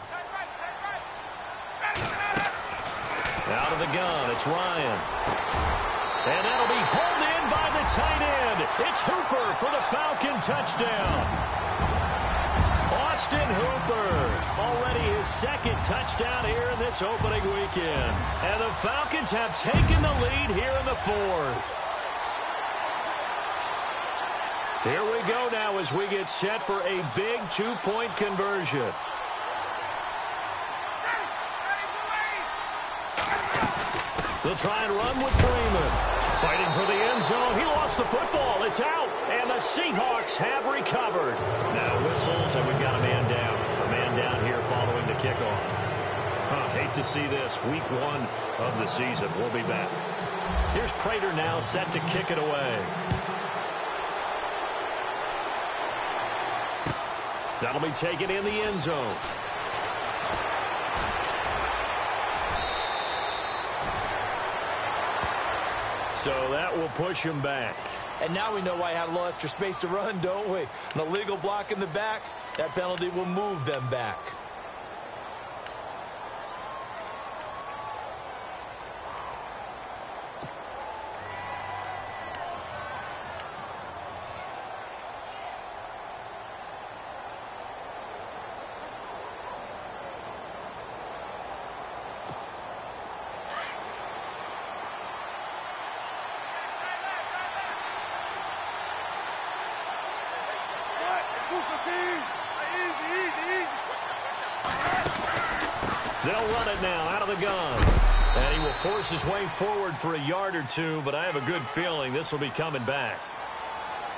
Out of the gun, it's Ryan. And that'll be hauled in by the tight end. It's Hooper for the Falcon touchdown. Austin Hooper, already his second touchdown here in this opening weekend. And the Falcons have taken the lead here in the fourth. Here we go now as we get set for a big two-point conversion. They'll try and run with Freeman. Fighting for the end zone. He lost the football. It's out. And the Seahawks have recovered. Now whistles, and we've got a man down. A man down here following the kickoff. Hate to see this. Week 1 of the season. We'll be back. Here's Prater now set to kick it away. That'll be taken in the end zone. So that will push him back. And now we know why he had a little extra space to run, don't we? An illegal block in the back, that penalty will move them back. They'll run it now out of the gun. And he will force his way forward for a yard or two, but I have a good feeling this will be coming back.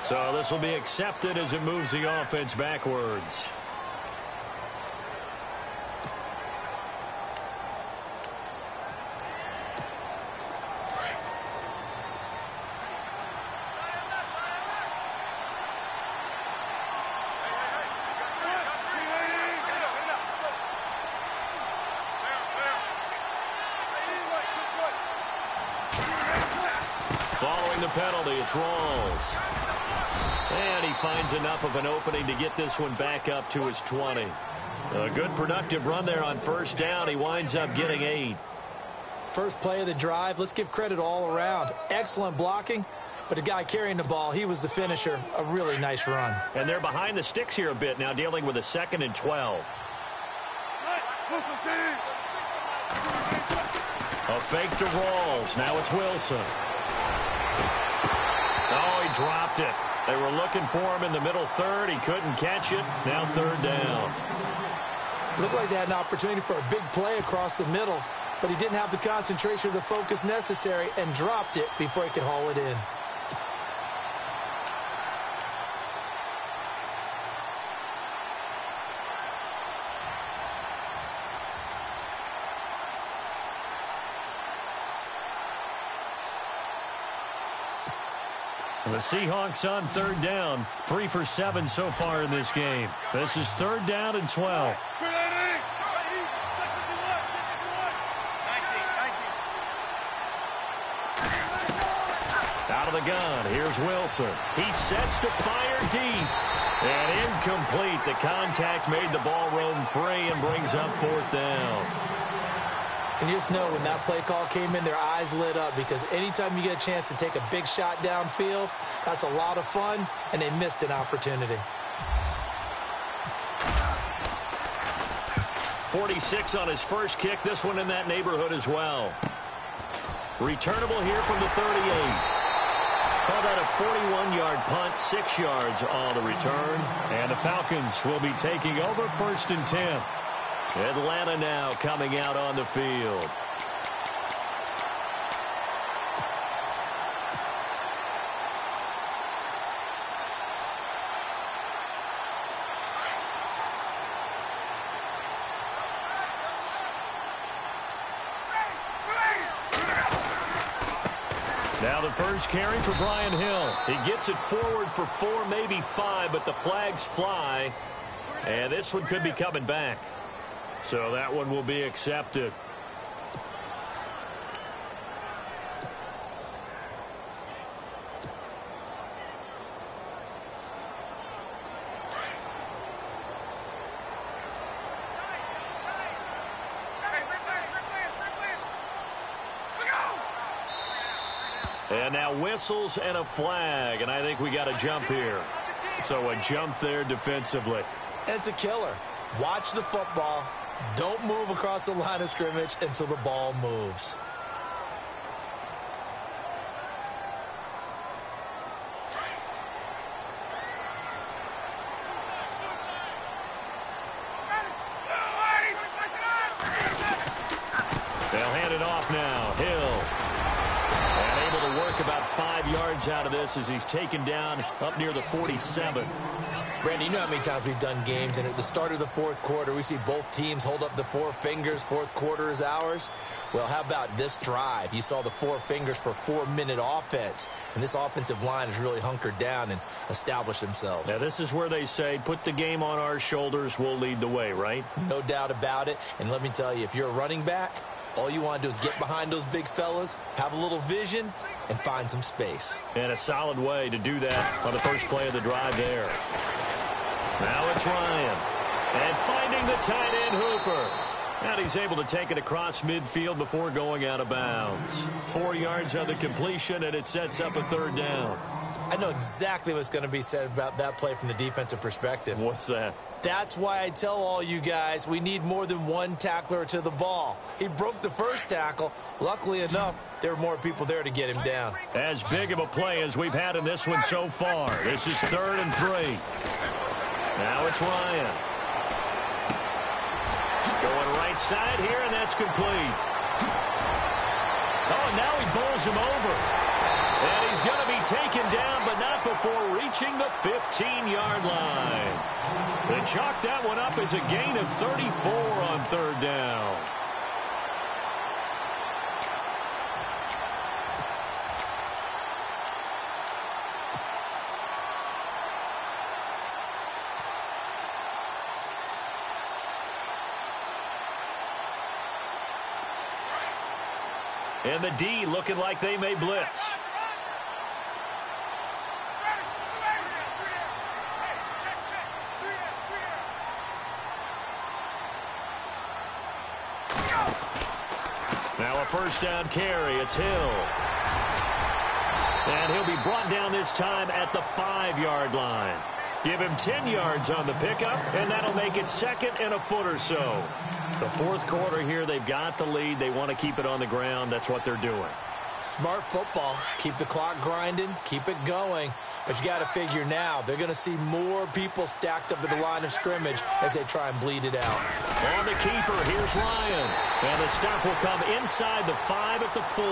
So this will be accepted as it moves the offense backwards. Following the penalty, it's Rawls. And he finds enough of an opening to get this one back up to his 20. A good productive run there on first down. He winds up getting 8. First play of the drive, let's give credit all around. Excellent blocking, but the guy carrying the ball, he was the finisher. A really nice run. And they're behind the sticks here a bit now, dealing with a 2nd and 12. A fake to Rawls. Now it's Wilson. Oh, he dropped it. They were looking for him in the middle third. He couldn't catch it. Now 3rd down. Looked like they had an opportunity for a big play across the middle, but he didn't have the concentration or the focus necessary and dropped it before he could haul it in. The Seahawks on third down, 3 for 7 so far in this game. This is third down and 12. Out of the gun, here's Wilson. He sets to fire deep. And incomplete. The contact made the ball roam free and brings up fourth down. And you just know when that play call came in, their eyes lit up, because anytime you get a chance to take a big shot downfield, that's a lot of fun, and they missed an opportunity. 46 on his first kick. This one in that neighborhood as well. Returnable here from the 38. Call that a 41-yard punt, 6 yards on the return. And the Falcons will be taking over first and 10. Atlanta now coming out on the field. Now the first carry for Brian Hill. He gets it forward for 4, maybe 5, but the flags fly. And this one could be coming back. So that one will be accepted. And now whistles and a flag, and I think we got a jump here. So a jump there defensively. And it's a killer. Watch the football. Don't move across the line of scrimmage until the ball moves. They'll hand it off now. Hill. And able to work about 5 yards out of this as he's taken down up near the 47. Randy, you know how many times we've done games, and at the start of the fourth quarter, we see both teams hold up the 4 fingers. Fourth quarter is ours. Well, how about this drive? You saw the 4 fingers for 4-minute offense, and this offensive line has really hunkered down and established themselves. Now, this is where they say, put the game on our shoulders, we'll lead the way, right? No doubt about it, and let me tell you, if you're a running back, all you want to do is get behind those big fellas, have a little vision, and find some space. And a solid way to do that on the first play of the drive there. Now it's Ryan. And finding the tight end Hooper. And he's able to take it across midfield before going out of bounds. 4 yards on the completion, and it sets up a third down. I know exactly what's going to be said about that play from the defensive perspective. What's that? That's why I tell all you guys we need more than one tackler to the ball. He broke the first tackle. Luckily enough, there were more people there to get him down. As big of a play as we've had in this one so far. This is 3rd and 3. Now it's Ryan. Going right side here, and that's complete. Oh, and now he bowls him over. And he's going to be taken down, but not before reaching the 15-yard line. They chalk that one up as a gain of 34 on 3rd down. And the D looking like they may blitz. Now a first down carry. It's Hill. And he'll be brought down this time at the 5-yard line. Give him 10 yards on the pickup, and that'll make it 2nd and a foot or so. The fourth quarter here, they've got the lead. They want to keep it on the ground. That's what they're doing. Smart football. Keep the clock grinding. Keep it going. But you got to figure now, they're going to see more people stacked up at the line of scrimmage as they try and bleed it out. On the keeper, here's Ryan. And the stop will come inside the 5 at the 4.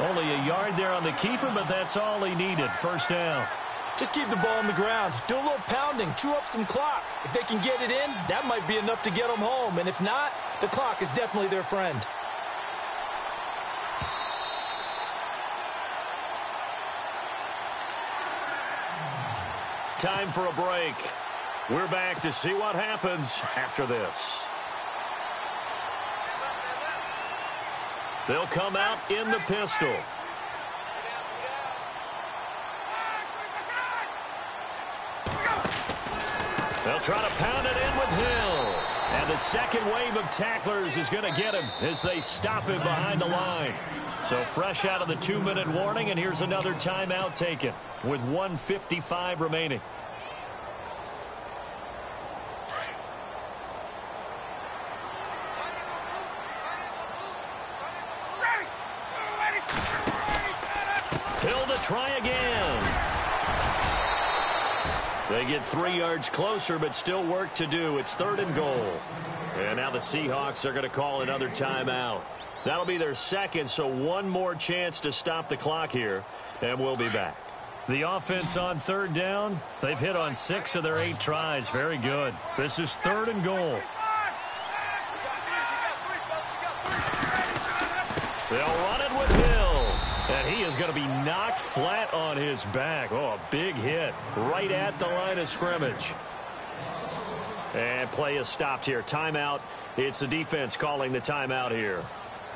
Only a yard there on the keeper, but that's all he needed. First down. Just keep the ball on the ground. Do a little pounding. Chew up some clock. If they can get it in, that might be enough to get them home. And if not, the clock is definitely their friend. Time for a break. We're back to see what happens after this. They'll come out in the pistol. They'll try to pound it in with Hill. And the second wave of tacklers is going to get him as they stop him behind the line. So fresh out of the 2-minute warning, and here's another timeout taken with 1:55 remaining. Hill to try again. They get 3 yards closer, but still work to do. It's 3rd and goal. And now the Seahawks are going to call another timeout. That'll be their second, so one more chance to stop the clock here, and we'll be back. The offense on 3rd down, they've hit on 6 of their 8 tries. Very good. This is 3rd and goal. They'll run it with Hill. And he is going to be knocked flat on his back. Oh, a big hit right at the line of scrimmage. And play is stopped here. Timeout. It's the defense calling the timeout here.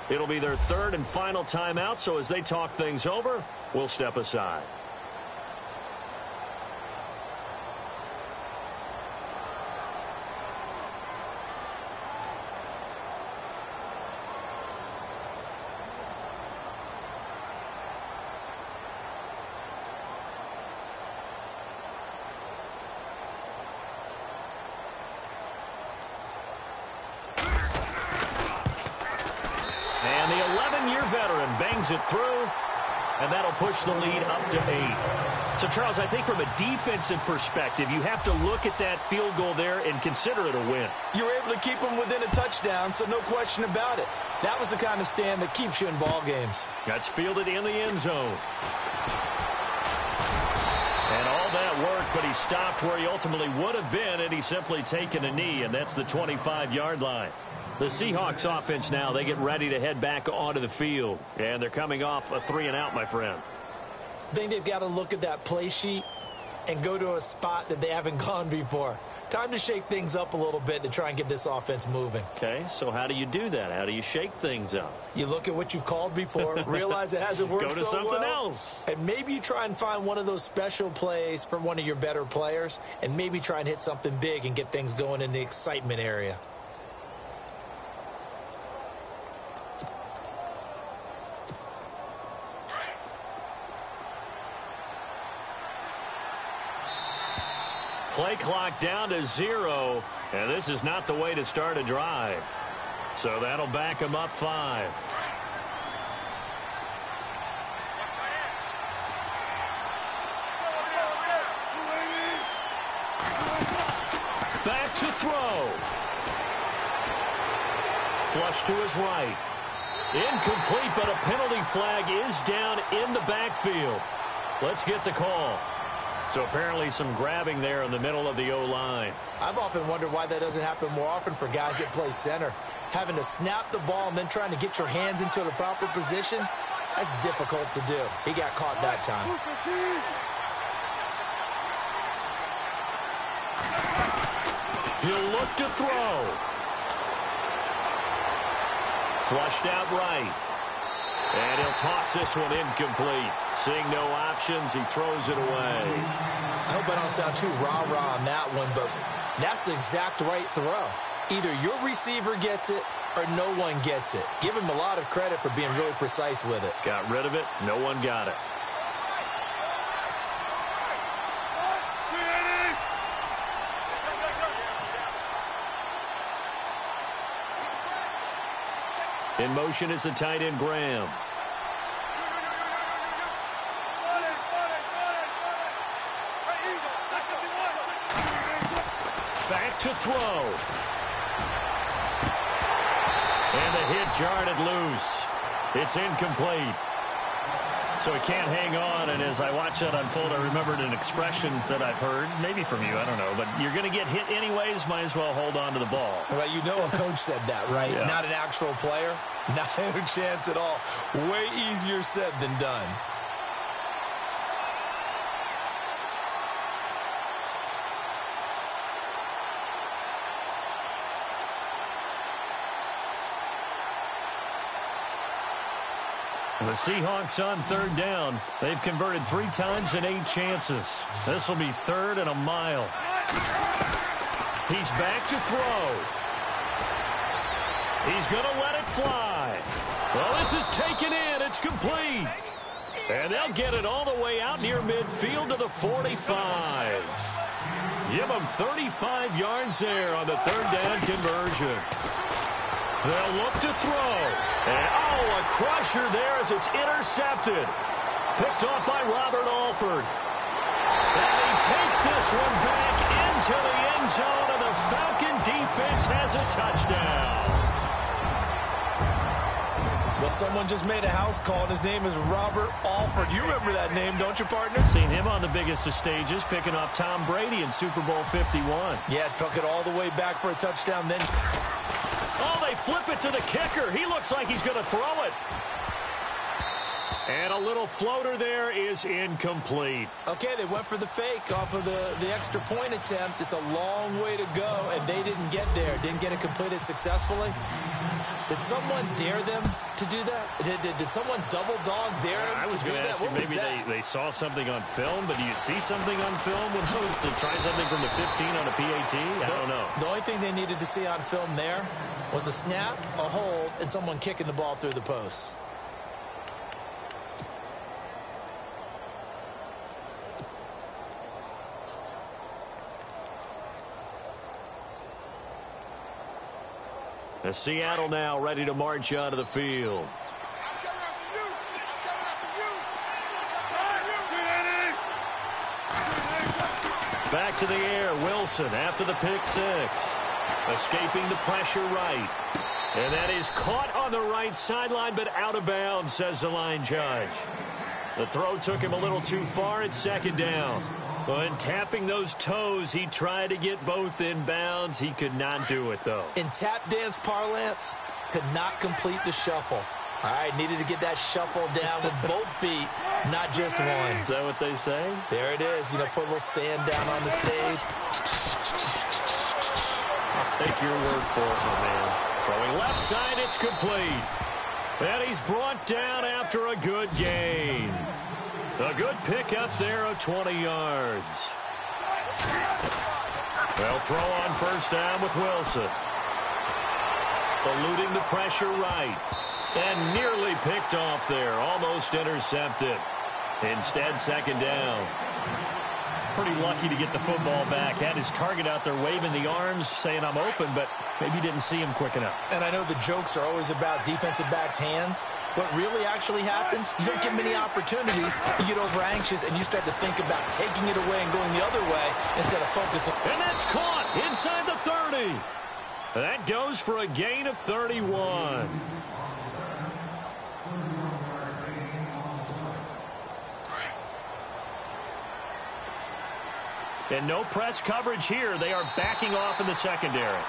It'll be their 3rd and final timeout, so as they talk things over, we'll step aside. It through, and that'll push the lead up to 8. So, Charles, I think from a defensive perspective, you have to look at that field goal there and consider it a win. You were able to keep them within a touchdown, so no question about it. That was the kind of stand that keeps you in ball games. That's fielded in the end zone. And all that worked, but he stopped where he ultimately would have been, and he's simply taken a knee, and that's the 25-yard line. The Seahawks offense now, they get ready to head back onto the field. And they're coming off a 3-and-out, my friend. I think they've got to look at that play sheet and go to a spot that they haven't gone before. Time to shake things up a little bit to try and get this offense moving. Okay, so how do you do that? How do you shake things up? You look at what you've called before, realize it hasn't worked so well. Go to something else. And maybe you try and find one of those special plays for one of your better players, and maybe try and hit something big and get things going in the excitement area. Play clock down to 0, and this is not the way to start a drive. So that'll back him up 5. Back to throw. Flush to his right. Incomplete, but a penalty flag is down in the backfield. Let's get the call. So apparently some grabbing there in the middle of the O-line. I've often wondered why that doesn't happen more often for guys that play center. Having to snap the ball and then trying to get your hands into the proper position, that's difficult to do. He got caught that time. He'll look to throw. Flushed out right. And he'll toss this one incomplete. Seeing no options, he throws it away. I hope I don't sound too rah-rah on that one, but that's the exact right throw. Either your receiver gets it or no one gets it. Give him a lot of credit for being really precise with it. Got rid of it. No one got it. In motion is the tight end, Graham. Back to throw. And the hit jarred it loose. It's incomplete. So he can't hang on, and as I watch that unfold, I remembered an expression that I've heard, maybe from you, I don't know, but you're going to get hit anyways, might as well hold on to the ball. Well, you know a coach said that, right? Yeah. Not an actual player. Not a chance at all. Way easier said than done. The Seahawks on third down. They've converted 3 times in 8 chances. This will be 3rd and a mile. He's back to throw. He's going to let it fly. Well, this is taken in. It's complete. And they'll get it all the way out near midfield to the 45. Give them 35 yards there on the 3rd down conversion. They'll look to throw. And, a crusher there as it's intercepted. Picked off by Robert Alford. And he takes this one back into the end zone, and the Falcon defense has a touchdown. Well, someone just made a house call, and his name is Robert Alford. You remember that name, don't you, partner? Seen him on the biggest of stages, picking off Tom Brady in Super Bowl 51. Yeah, took it all the way back for a touchdown. Then, they flip it to the kicker. He looks like he's going to throw it. And a little floater there is incomplete. Okay, they went for the fake off of the extra point attempt. It's a long way to go, and they didn't get there. Didn't get it completed successfully. Did someone dare them to do that? Did someone double dog dare them I was to do going to that? ask you, maybe they saw something on film, but do you see something on film with those to try something from the 15 on a PAT? I don't know. The only thing they needed to see on film there was a snap, a hold, and someone kicking the ball through the post. Seattle now ready to march out of the field. Back to the air, Wilson after the pick 6. Escaping the pressure right. And that is caught on the right sideline, but out of bounds, says the line judge. The throw took him a little too far. It's 2nd down. When tapping those toes, he tried to get both in bounds. He could not do it, though. In tap dance parlance, could not complete the shuffle. All right, needed to get that shuffle down with both feet, not just one. Is that what they say? There it is. Put a little sand down on the stage. I'll take your word for it, my man. Throwing left side, it's complete. And he's brought down after a good gain. A good pickup there of 20 yards. They'll throw on 1st down with Wilson. Eluding the pressure right. And nearly picked off there. Almost intercepted. Instead, 2nd down. Pretty lucky to get the football back. Had his target out there waving the arms, saying I'm open, but maybe didn't see him quick enough. And I know the jokes are always about defensive backs' hands. What really actually happens, you don't get many opportunities. You get over anxious, and you start to think about taking it away and going the other way instead of focusing. And that's caught inside the 30. That goes for a gain of 31. And no press coverage here. They are backing off in the secondary.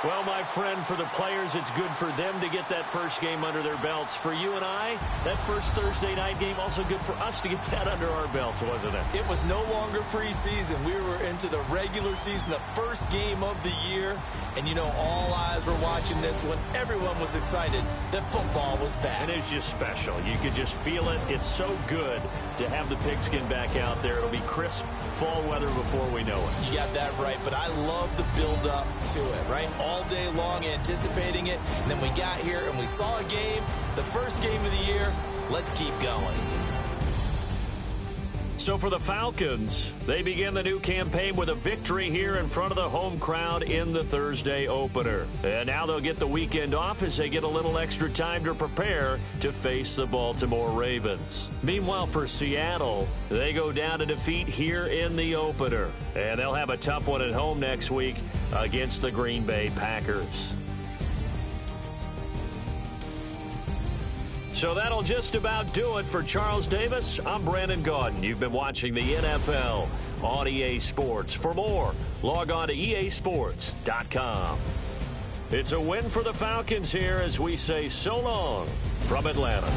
Well, my friend, for the players, it's good for them to get that first game under their belts. For you and I, that first Thursday night game, also good for us to get that under our belts, wasn't it? It was no longer preseason. We were into the regular season, the first game of the year. And, all eyes were watching this when everyone was excited that football was back. And it's just special. You could just feel it. It's so good to have the pigskin back out there. It'll be crisp fall weather before we know it. You got that right, but I love the build-up to it, right? All day long anticipating it, and then we got here and we saw a game, the first game of the year. Let's keep going. So for the Falcons, they begin the new campaign with a victory here in front of the home crowd in the Thursday opener. And now they'll get the weekend off as they get a little extra time to prepare to face the Baltimore Ravens. Meanwhile, for Seattle, they go down to defeat here in the opener. And they'll have a tough one at home next week against the Green Bay Packers. So that'll just about do it for Charles Davis. I'm Brandon Gaudin. You've been watching the NFL on EA Sports. For more, log on to easports.com. It's a win for the Falcons here as we say so long from Atlanta.